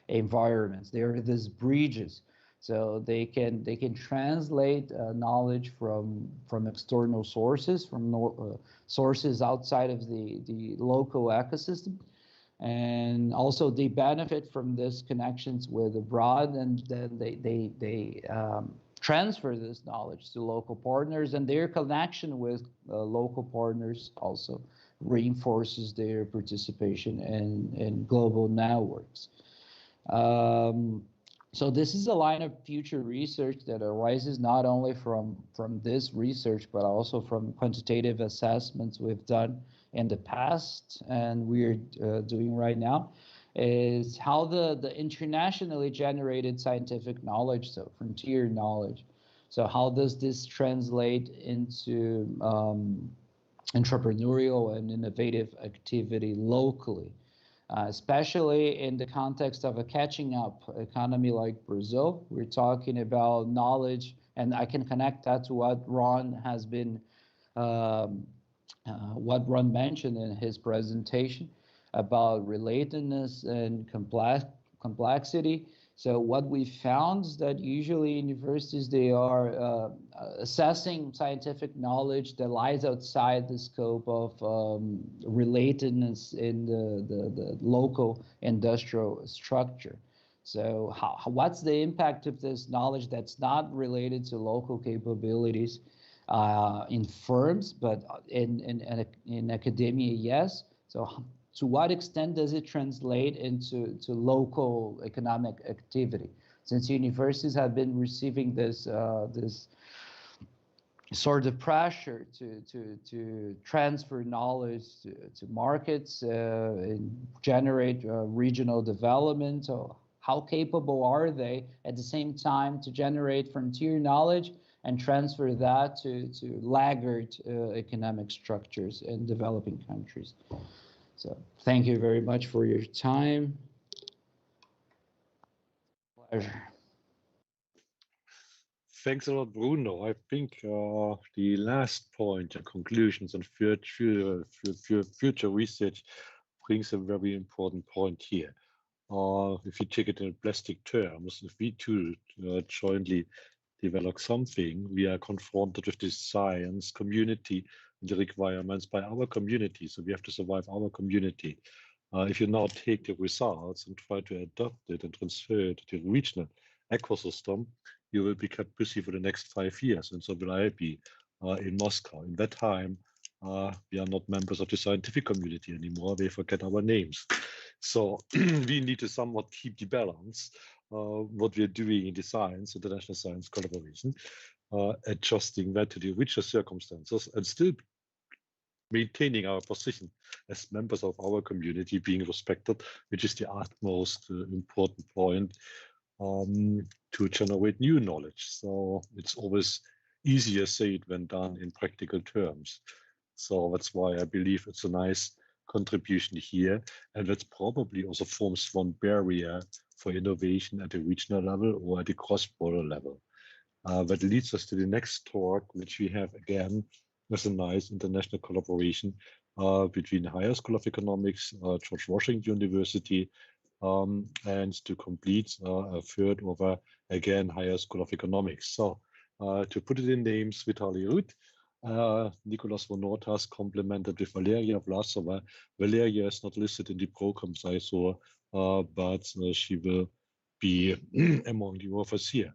environments. They are these bridges, so they can translate knowledge from external sources, from sources outside of the local ecosystem. And also they benefit from this connections with abroad, and then they transfer this knowledge to local partners, and their connection with local partners also reinforces their participation in global networks. So this is a line of future research that arises not only from this research, but also from quantitative assessments we've done in the past and we're doing right now, is how the internationally generated scientific knowledge, so frontier knowledge, so how does this translate into entrepreneurial and innovative activity locally, especially in the context of a catching up economy like Brazil. We're talking about knowledge, and I can connect that to what Ron has been what Ron mentioned in his presentation about relatedness and complexity. So what we found is that usually universities, they are assessing scientific knowledge that lies outside the scope of relatedness in the local industrial structure. So what's the impact of this knowledge that's not related to local capabilities in firms, but in academia, yes. So to what extent does it translate into local economic activity? Since universities have been receiving this this sort of pressure to transfer knowledge to markets and generate regional development. So how capable are they at the same time to generate frontier knowledge and transfer that to laggard economic structures in developing countries? So thank you very much for your time. Pleasure. Thanks a lot, Bruno. I think the last point, the conclusions and future research brings a very important point here. If you take it in plastic terms, if we two jointly develop something, we are confronted with this science community and the requirements by our community. So we have to survive our community. If you now take the results and try to adopt it and transfer it to the regional ecosystem, you will be kept busy for the next 5 years. And so will I be in Moscow. In that time, we are not members of the scientific community anymore. They forget our names. So we need to somewhat keep the balance. What we are doing in the science, international science collaboration, adjusting that to the richer circumstances and still maintaining our position as members of our community, being respected, which is the utmost important point to generate new knowledge. So it's always easier said when done in practical terms. So that's why I believe it's a nice contribution here, and that probably also forms one barrier for innovation at the regional level or at the cross-border level. That leads us to the next talk, which we have again as a nice international collaboration between the Higher School of Economics, George Washington University, and to complete a third over again Higher School of Economics. So to put it in names, Vitaly Rudь Nicolás Вонортас complimented with Valeria Vlasova. Valeria is not listed in the programs I saw, but she will be among the authors here.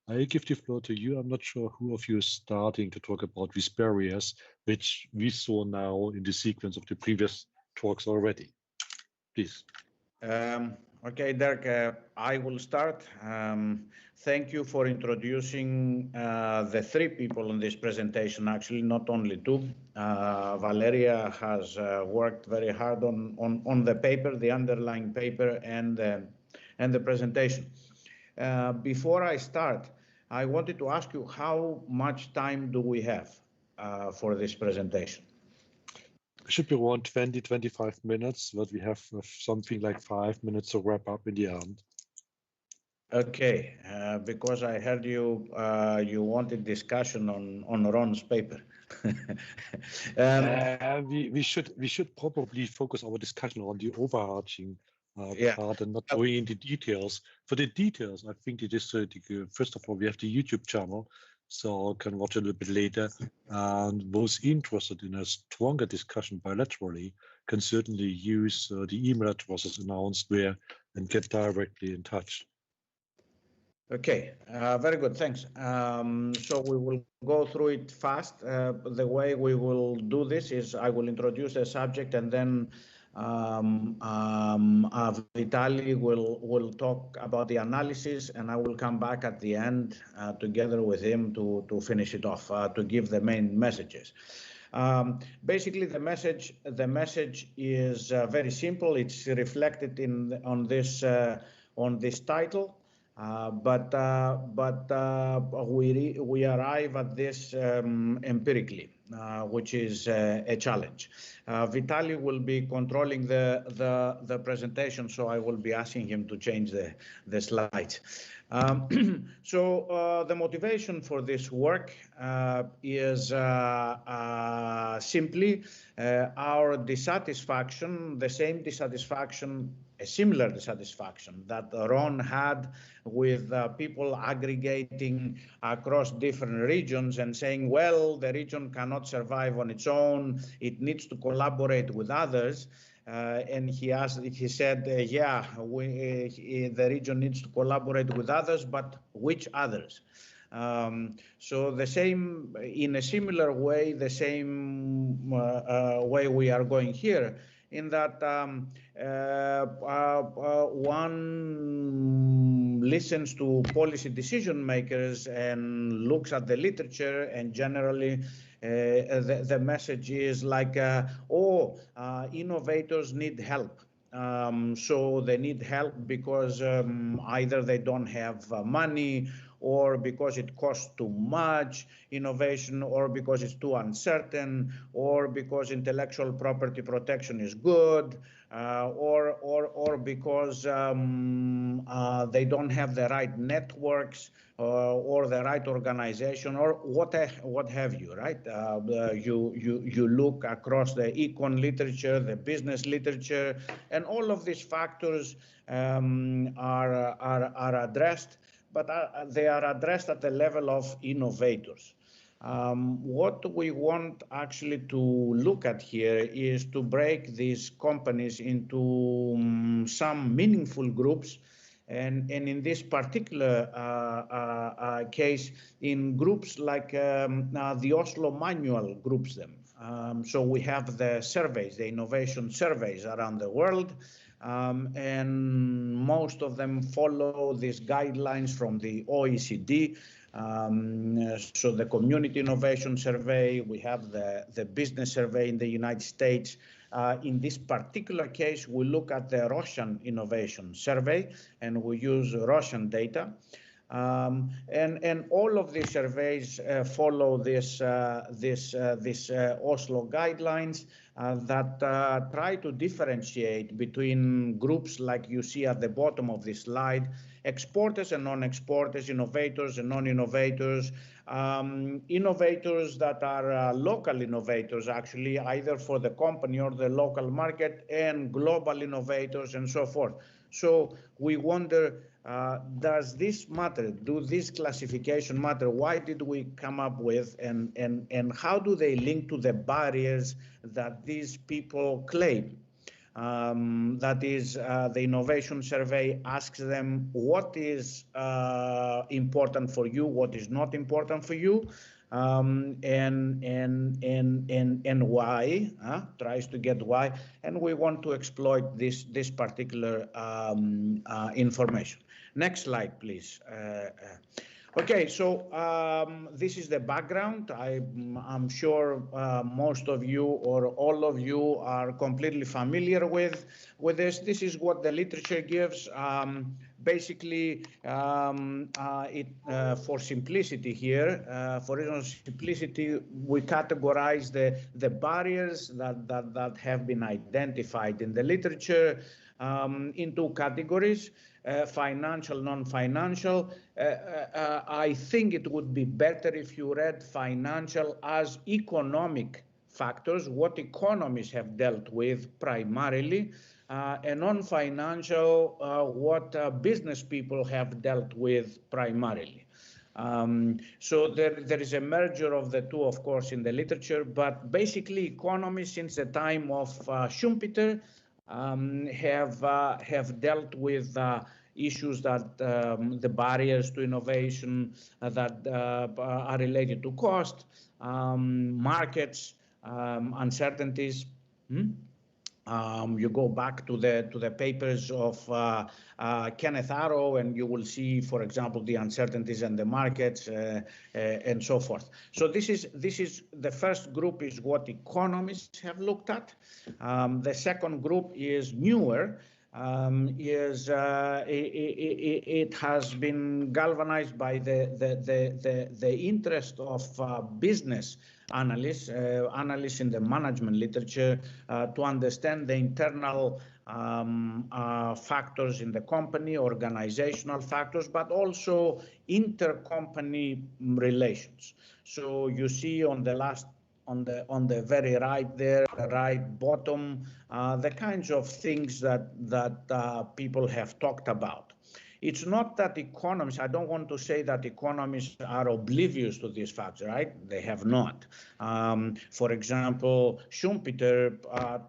I give the floor to you. I'm not sure who of you is starting to talk about these barriers, which we saw now in the sequence of the previous talks already. Please. Okay, Dirk, I will start. Thank you for introducing the three people in this presentation, actually not only two. Valeria has worked very hard on the paper, the underlying paper, and the presentation. Before I start, I wanted to ask you how much time do we have for this presentation? It should be around 20-25 minutes, but we have something like 5 minutes to wrap up in the end. Okay, because I heard you you wanted discussion on Ron's paper. We should probably focus our discussion on the overarching part and not going into details. For the details, I think it is first of all we have the YouTube channel, so can watch a little bit later. And those interested in a stronger discussion bilaterally can certainly use the email addresses announced there and get directly in touch. Okay, very good, thanks. So we will go through it fast. The way we will do this is I will introduce the subject and then Vitaly will talk about the analysis, and I will come back at the end together with him to finish it off, to give the main messages. Basically, the message is very simple. It's reflected on this title. But we arrive at this empirically, which is a challenge. Vitaly will be controlling the presentation, so I will be asking him to change the slides. So the motivation for this work is simply our dissatisfaction, the same dissatisfaction, a similar dissatisfaction that Ron had with people aggregating across different regions and saying, well, the region cannot survive on its own, it needs to collaborate with others. And he said, yeah, the region needs to collaborate with others, but which others? So the same, in a similar way, the same way we are going here, in that one listens to policy decision makers and looks at the literature, and generally the message is like, innovators need help. So they need help because either they don't have money, or because it costs too much innovation, or because it's too uncertain, or because intellectual property protection is good, or because they don't have the right networks or the right organization, or what have you, right? You look across the econ literature, the business literature, and all of these factors are addressed, but they are addressed at the level of innovators. What we want actually to look at here is to break these companies into some meaningful groups, and in this particular case, in groups like the Oslo Manual groups them. So we have the surveys, the innovation surveys around the world, and most of them follow these guidelines from the OECD. So the Community Innovation Survey, we have the Business Survey in the United States. In this particular case, we look at the Russian Innovation Survey, and we use Russian data. And all of these surveys follow this Oslo guidelines that try to differentiate between groups like you see at the bottom of this slide, exporters and non-exporters, innovators and non-innovators, innovators that are local innovators, actually, either for the company or the local market, and global innovators and so forth. So we wonder does this matter? Do this classification matter? Why did we come up with, and how do they link to the barriers that these people claim? That is, the innovation survey asks them what is important for you, what is not important for you, and why, tries to get why, and we want to exploit this particular information. Next slide, please. Okay, so this is the background. I'm sure most of you or all of you are completely familiar with this. This is what the literature gives. Basically, for simplicity here, for reason of simplicity, we categorize the barriers that have been identified in the literature in two categories. Financial, non-financial. I think it would be better if you read financial as economic factors, what economies have dealt with primarily, and non-financial, what business people have dealt with primarily. So there is a merger of the two, of course, in the literature, but basically economies since the time of Schumpeter have dealt with issues that the barriers to innovation that are related to cost, markets, uncertainties. You go back to the papers of Kenneth Arrow, and you will see, for example, the uncertainties in the markets and so forth. So this is the first group is what economists have looked at. The second group is newer. It has been galvanized by the interest of business analysts in the management literature to understand the internal factors in the company, organizational factors, but also intercompany relations. So you see on the last, on the very right there, right bottom, the kinds of things that people have talked about. It's not that economists, I don't want to say that economists are oblivious to these facts, right? They have not. For example, Schumpeter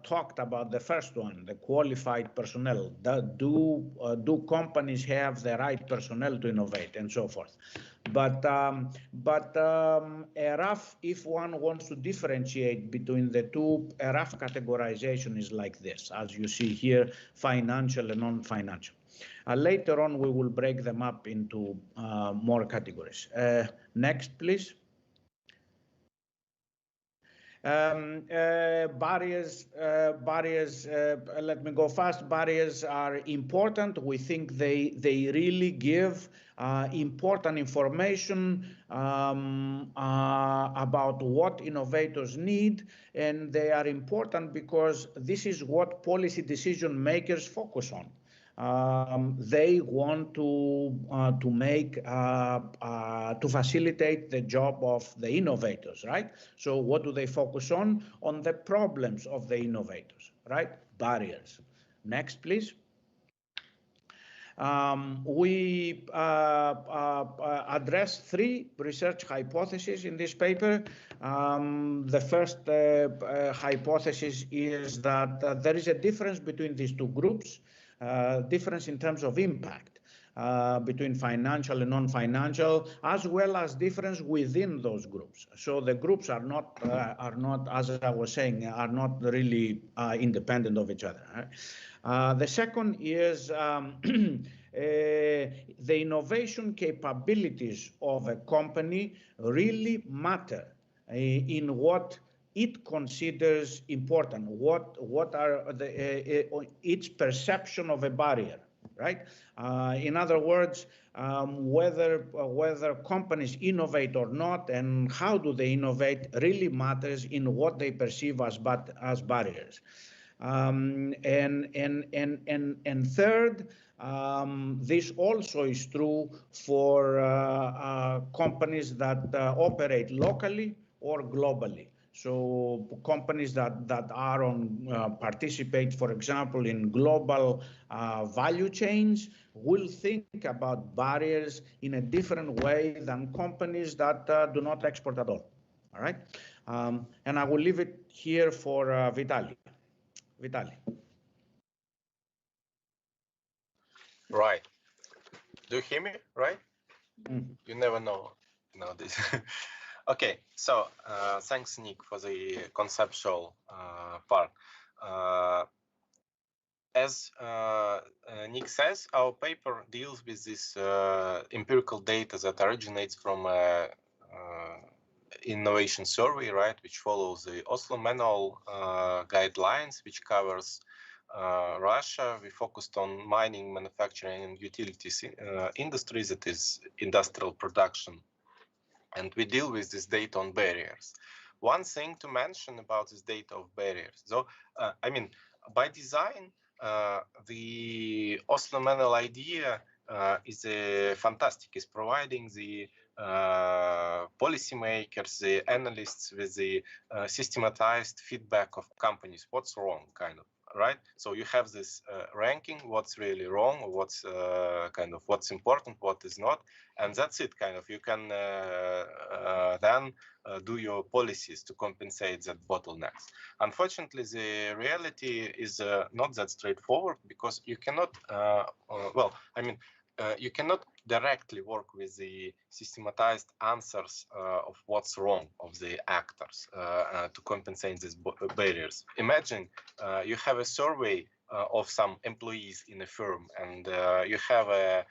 talked about the first one, the qualified personnel. Do companies have the right personnel to innovate and so forth? But a rough, if one wants to differentiate between the two, a rough categorization is like this, as you see here, financial and non-financial. Later on, we will break them up into more categories. Next, please. Barriers, let me go fast. Barriers are important. We think they really give important information about what innovators need, and they are important because this is what policy decision makers focus on. They want to make to facilitate the job of the innovators, right? So what do they focus on? On the problems of the innovators, right? Barriers. Next, please. We address three research hypotheses in this paper. The first hypothesis is that there is a difference between these two groups. Difference in terms of impact between financial and non-financial, as well as difference within those groups. So the groups are not, as I was saying, are not really independent of each other. Right? The second is the innovation capabilities of a company really matter in what it considers important, what are its perception of a barrier, right? In other words, whether companies innovate or not and how do they innovate really matters in what they perceive as barriers. And third, this also is true for companies that operate locally or globally. So companies that are on participate, for example, in global value chains will think about barriers in a different way than companies that do not export at all. All right, and I will leave it here for Vitaly. Vitaly. Right. Do you hear me? Right? You never know this. Okay, so thanks, Nick, for the conceptual part. As Nick says, our paper deals with this empirical data that originates from innovation survey, right, which follows the Oslo manual guidelines, which covers Russia. We focused on mining, manufacturing, and utilities industries, that is industrial production. And we deal with this data on barriers. One thing to mention about this data of barriers. So, I mean, by design, the Oslo manual idea is fantastic. It's providing the policymakers, the analysts with the systematized feedback of companies. What's wrong, kind of, right? So you have this ranking, what's really wrong, what's kind of what's important, what is not, and that's it. Kind of, you can then do your policies to compensate that bottlenecks. Unfortunately, the reality is not that straightforward, because you cannot, well, I mean, you cannot directly work with the systematized answers of what's wrong of the actors to compensate these barriers. Imagine you have a survey of some employees in a firm, and you have a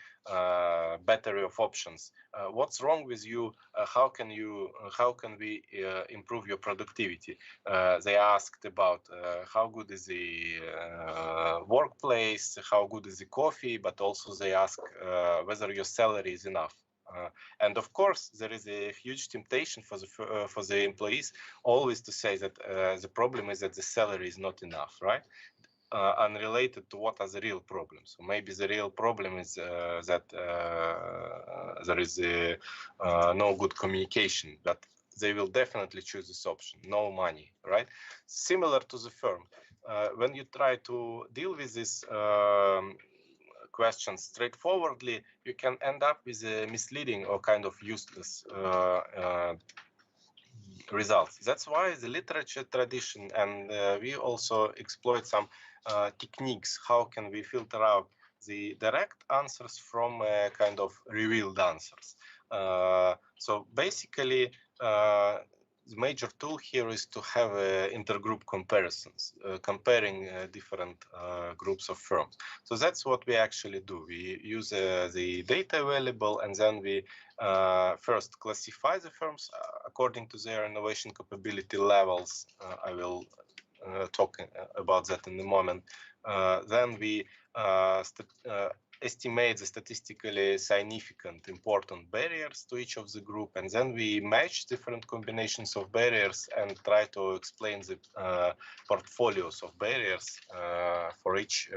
battery of options. What's wrong with you? How can we improve your productivity? They asked about how good is the workplace, how good is the coffee, but also they ask whether your salary is enough. And of course, there is a huge temptation for the employees always to say that the problem is that the salary is not enough, right? Unrelated to what are the real problems. So maybe the real problem is that there is no good communication, but they will definitely choose this option, no money, right? Similar to the firm. When you try to deal with this question straightforwardly, you can end up with a misleading or kind of useless results. That's why the literature tradition, and we also exploit some techniques. How can we filter out the direct answers from kind of revealed answers? So basically, the major tool here is to have intergroup comparisons, comparing different groups of firms. So that's what we actually do. We use the data available, and then we first classify the firms according to their innovation capability levels. I will talk about that in a moment. Then we estimate the statistically significant important barriers to each of the group, and then we match different combinations of barriers and try to explain the portfolios of barriers for each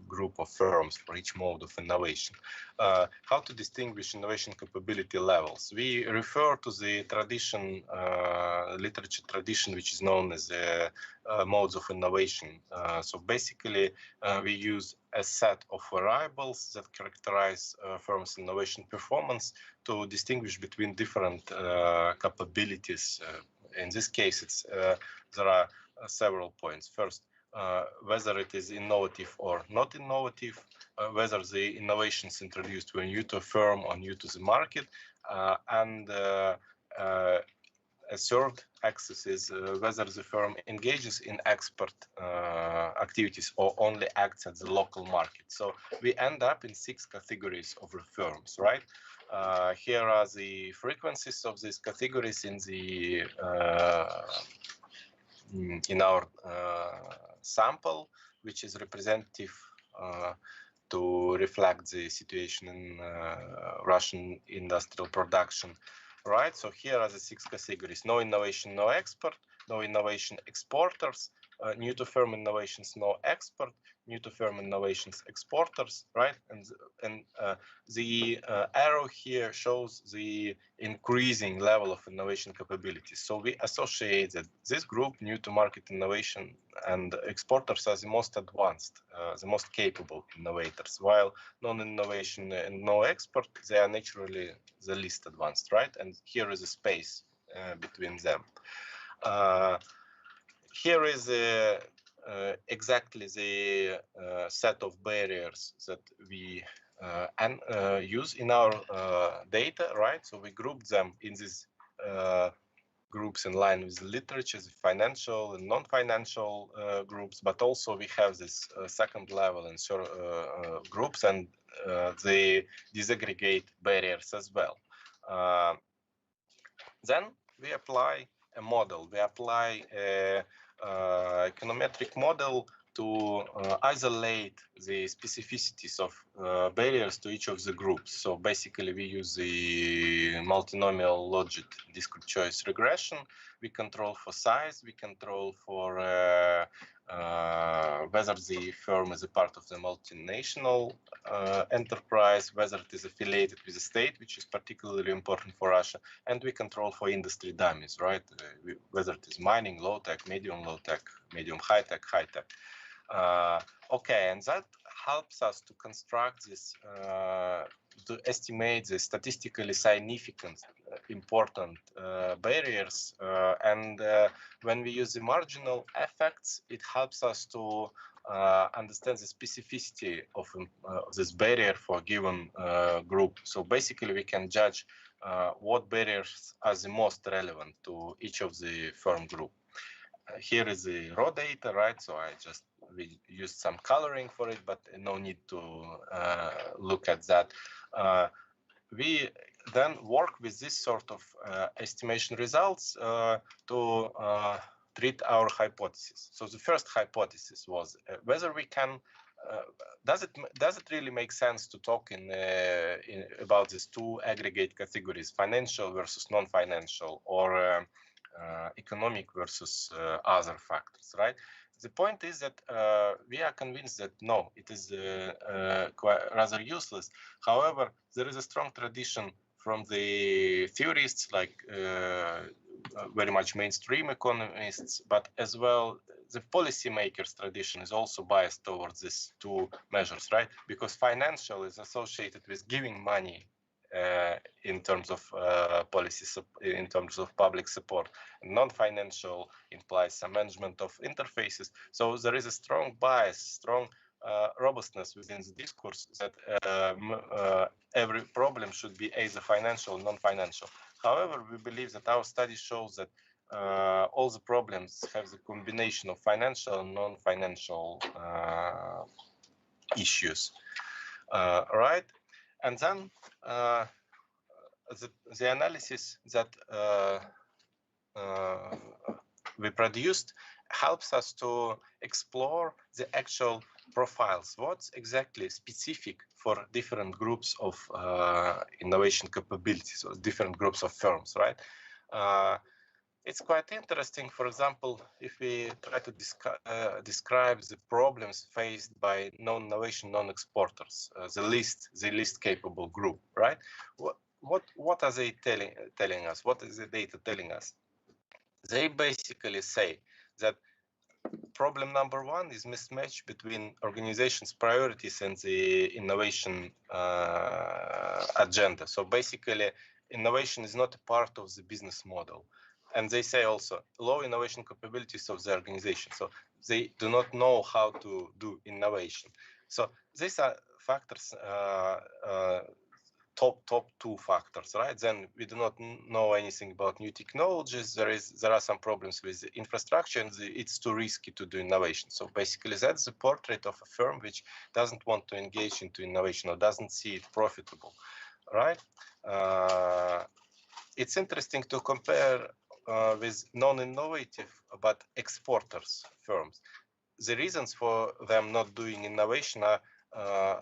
group of firms, for each mode of innovation. How to distinguish innovation capability levels? We refer to the tradition, literature tradition, which is known as modes of innovation. So basically, we use a set of variables that characterize firms' innovation performance to distinguish between different capabilities. In this case, it's there are several points. First, whether it is innovative or not innovative, whether the innovations introduced were new to a firm or new to the market, and a third axis is whether the firm engages in export activities or only acts at the local market. So we end up in 6 categories of firms, right? Here are the frequencies of these categories in the in our sample, which is representative to reflect the situation in Russian industrial production. Right, so here are the 6 categories: no innovation, no export; no innovation, exporters; new to firm innovations, no export, new to firm innovations, exporters, right? And the arrow here shows the increasing level of innovation capabilities. So we associate that this group, new to market innovation and exporters, are the most advanced, the most capable innovators, while non-innovation and no export, they are naturally the least advanced, right? And here is a space between them. Here is exactly the set of barriers that we use in our data, right? So we group them in these groups in line with the literature, the financial and non-financial groups, but also we have this second level and groups, and they disaggregate barriers as well. Then we apply a model. We apply a econometric model to isolate the specificities of barriers to each of the groups. So basically we use the multinomial logic discrete choice regression. We control for size, we control for whether the firm is a part of the multinational enterprise, whether it is affiliated with the state, which is particularly important for Russia, and we control for industry dummies, right? Whether it is mining, low-tech, medium high-tech, high-tech. Okay, and that helps us to construct this, to estimate the statistically significant, important barriers. And when we use the marginal effects, it helps us to understand the specificity of this barrier for a given group. So basically, we can judge what barriers are the most relevant to each of the firm group. Here is the raw data, right? So we used some coloring for it, but no need to look at that. We then work with this sort of estimation results to treat our hypothesis. So the first hypothesis was whether we can, does it really make sense to talk about these two aggregate categories, financial versus non-financial, or economic versus other factors, right? The point is that we are convinced that no, it is quite rather useless. However, there is a strong tradition from the theorists, like very much mainstream economists, but as well the policymakers tradition is also biased towards these two measures, right? Because financial is associated with giving money in terms of policy, in terms of public support. Non-financial implies some management of interfaces. So there is a strong bias, strong robustness within the discourse that every problem should be either financial or non-financial. However, we believe that our study shows that all the problems have the combination of financial and non-financial issues, right? And then the analysis that we produced helps us to explore the actual profiles. What's exactly specific for different groups of innovation capabilities, or different groups of firms, right? It's quite interesting. For example, if we try to describe the problems faced by non-innovation, non-exporters, the least capable group, right? What are they telling us? What is the data telling us? They basically say that problem number one is mismatch between organizations' priorities and the innovation agenda. So basically, innovation is not a part of the business model. And they say also low innovation capabilities of the organization. So they do not know how to do innovation. So these are factors, top two factors, right? Then we do not know anything about new technologies. There are some problems with the infrastructure, and it's too risky to do innovation. So basically, that's the portrait of a firm which doesn't want to engage into innovation or doesn't see it profitable, right? It's interesting to compare with non-innovative but exporters firms. The reasons for them not doing innovation are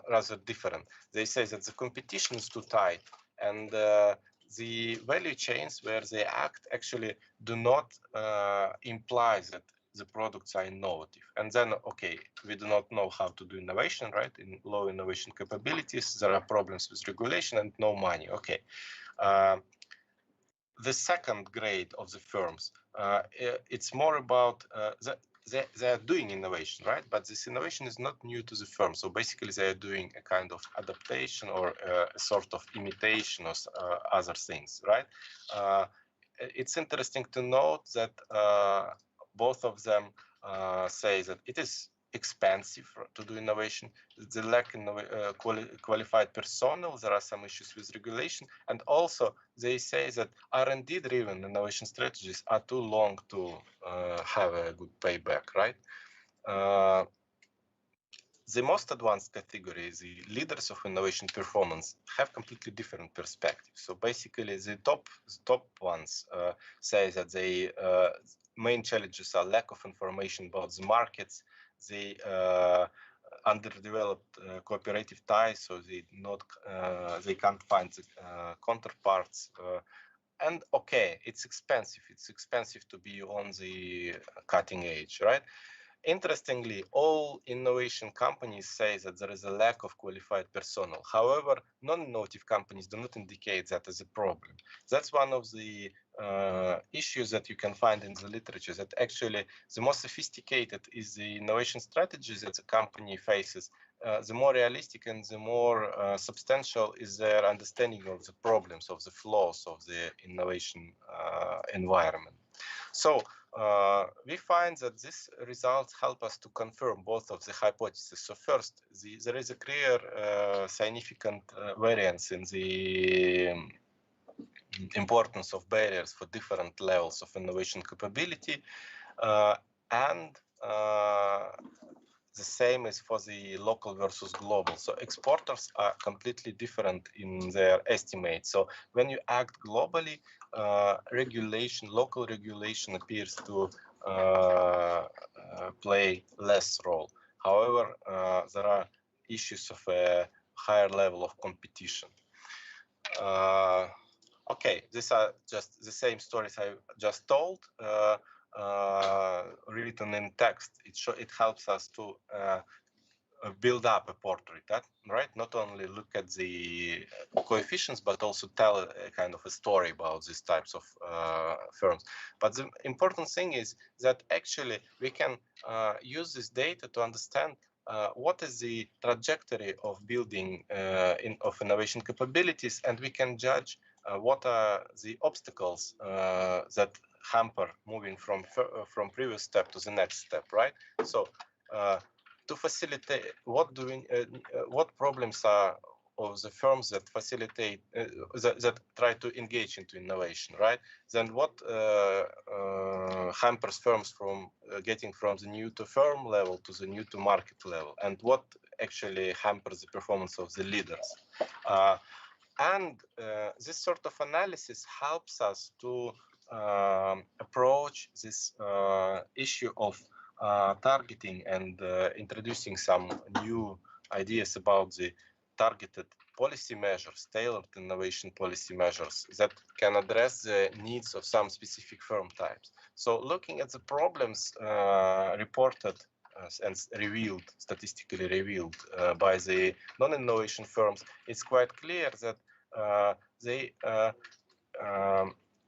rather different. They say that the competition is too tight, and the value chains where they act actually do not imply that the products are innovative. And then, okay, we do not know how to do innovation, right? In low innovation capabilities, there are problems with regulation and no money. Okay. The second grade of the firms, it's more about they are doing innovation, right? But this innovation is not new to the firm. So basically, they are doing a kind of adaptation or a sort of imitation of other things, right? It's interesting to note that both of them say that it is expensive to do innovation, the lack of qualified personnel, there are some issues with regulation, and also they say that R&D driven innovation strategies are too long to have a good payback, right? The most advanced category, the leaders of innovation performance, have completely different perspectives. So basically, the top ones say that the main challenges are lack of information about the markets, the underdeveloped cooperative ties, so they can't find the counterparts. And okay, it's expensive. It's expensive to be on the cutting edge, right? Interestingly, all innovation companies say that there is a lack of qualified personnel. However, non-innovative companies do not indicate that as a problem. That's one of the issues that you can find in the literature, that actually the more sophisticated is the innovation strategy that the company faces, the more realistic and the more substantial is their understanding of the problems, of the flaws of the innovation environment. So we find that these results help us to confirm both of the hypotheses. So first, there is a clear significant variance in the importance of barriers for different levels of innovation capability, and the same is for the local versus global. So exporters are completely different in their estimates. So when you act globally, local regulation appears to play less role. However, there are issues of a higher level of competition. Okay, these are just the same stories I just told, written in text. It helps us to build up a portrait, right? Not only look at the coefficients, but also tell a kind of a story about these types of firms. But the important thing is that actually we can use this data to understand what is the trajectory of building of innovation capabilities, and we can judge what are the obstacles that hamper moving from previous step to the next step, right? So to facilitate, what problems are of the firms that facilitate that try to engage into innovation, right? Then what hampers firms from getting from the new to firm level to the new to market level, and what actually hampers the performance of the leaders. And this sort of analysis helps us to approach this issue of targeting and introducing some new ideas about the targeted policy measures, tailored innovation policy measures that can address the needs of some specific firm types. So looking at the problems reported and statistically revealed by the non-innovation firms, it's quite clear that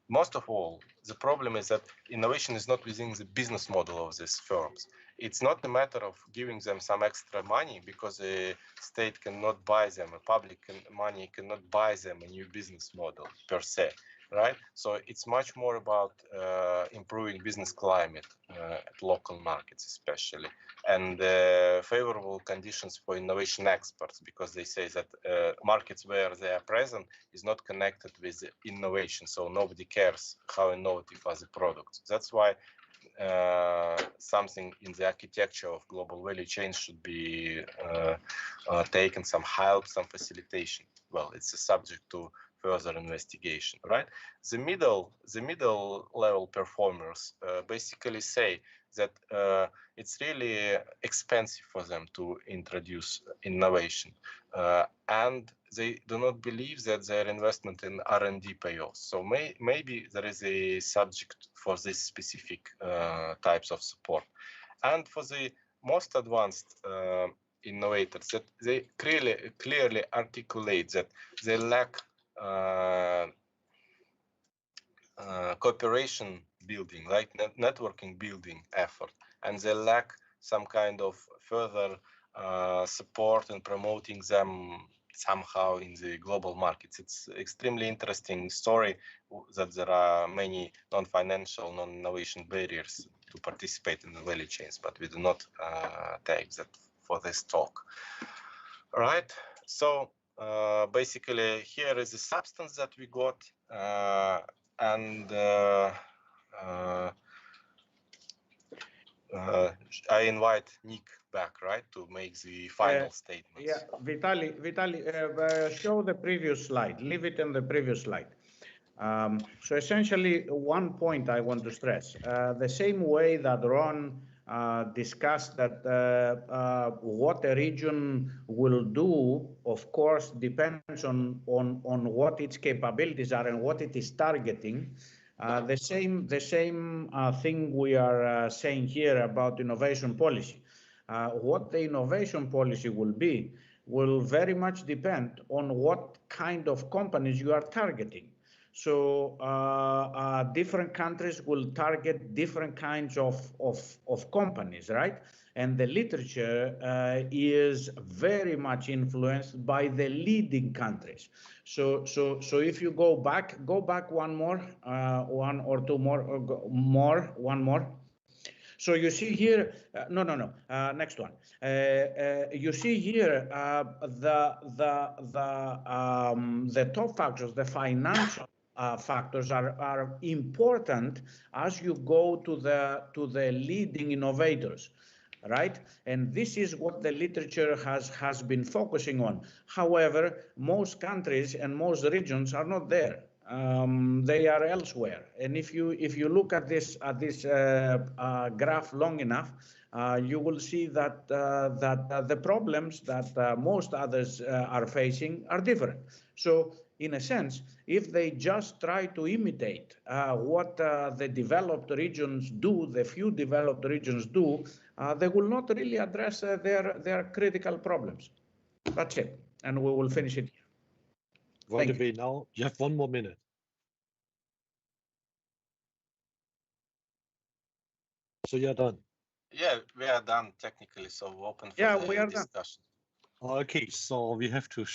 most of all, the problem is that innovation is not within the business model of these firms. It's not a matter of giving them some extra money because the state cannot buy them, a public money cannot buy them a new business model per se, right? So it's much more about improving business climate at local markets especially, and favorable conditions for innovation experts, because they say that markets where they are present is not connected with innovation, so nobody cares how innovative are the products. That's why something in the architecture of global value chains should be taken some help, some facilitation. Well, it's a subject to further investigation, right? The middle level performers basically say that it's really expensive for them to introduce innovation, and they do not believe that their investment in R&D pay off. So maybe there is a subject for this specific types of support. And for the most advanced innovators, that they clearly articulate that they lack cooperation building, like networking building effort, and they lack some kind of further support in promoting them somehow in the global markets. It's extremely interesting story that there are many non-financial, non-innovation barriers to participate in the value chains, but we do not take that for this talk. All right, so basically here is the substance that we got, and I invite Nick back, right, to make the final statements. Yeah, Vitaly, show the previous slide. Leave it in the previous slide. So essentially, one point I want to stress: the same way that Ron discussed that what a region will do, of course, depends on what its capabilities are and what it is targeting. The same thing we are saying here about innovation policy. What the innovation policy will be will very much depend on what kind of companies you are targeting. So different countries will target different kinds of companies, right? And the literature is very much influenced by the leading countries. So if you go back one more, one or two more, one more. So you see here, next one. You see here the top factors, the financial factors are important as you go to the leading innovators, right? And this is what the literature has been focusing on. However, most countries and most regions are not there. They are elsewhere. And if you look at this graph long enough, you will see that the problems that most others are facing are different. So in a sense, if they just try to imitate what the developed regions do, the few developed regions do, they will not really address their critical problems. That's it, and we will finish it here. Right away now, you have 1 more minute. So you're done. Yeah, we are done technically, so open for the discussion. Okay, so we have to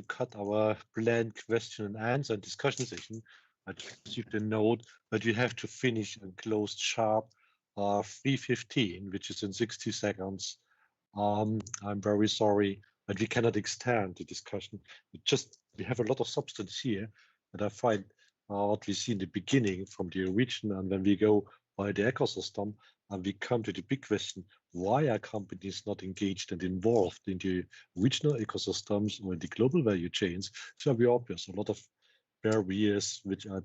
cut our planned question and answer discussion session. I just received a note that we have to finish and close sharp 3:15, which is in 60 seconds. I'm very sorry, but we cannot extend the discussion. We have a lot of substance here, and I find what we see in the beginning from the origin, and when we go by the ecosystem, and we come to the big question: why are companies not engaged and involved in the regional ecosystems or in the global value chains? It's very obvious. A lot of barriers which are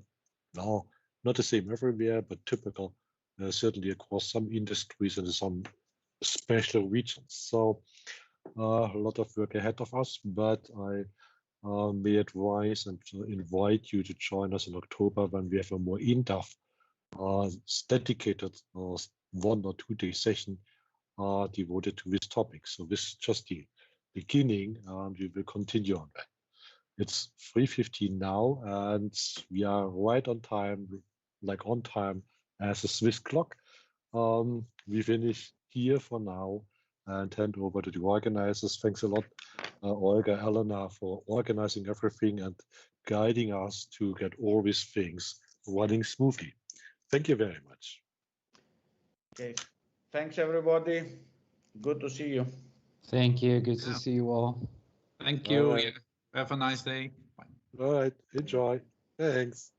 now not the same everywhere, but typical, certainly across some industries and some special regions. So a lot of work ahead of us, but I may advise and invite you to join us in October when we have a more in-depth, dedicated 1 or 2 day session devoted to this topic. So this is just the beginning, and we will continue on that. It's 3:15 now, and we are right on time, like on time as a Swiss clock. We finish here for now and hand over to the organizers. Thanks a lot, Olga, Elena, for organizing everything and guiding us to get all these things running smoothly. Thank you very much. Okay, thanks everybody. Good to see you. Thank you. Good to see you all. Thank you. Have a nice day. Bye. All right, enjoy. Thanks.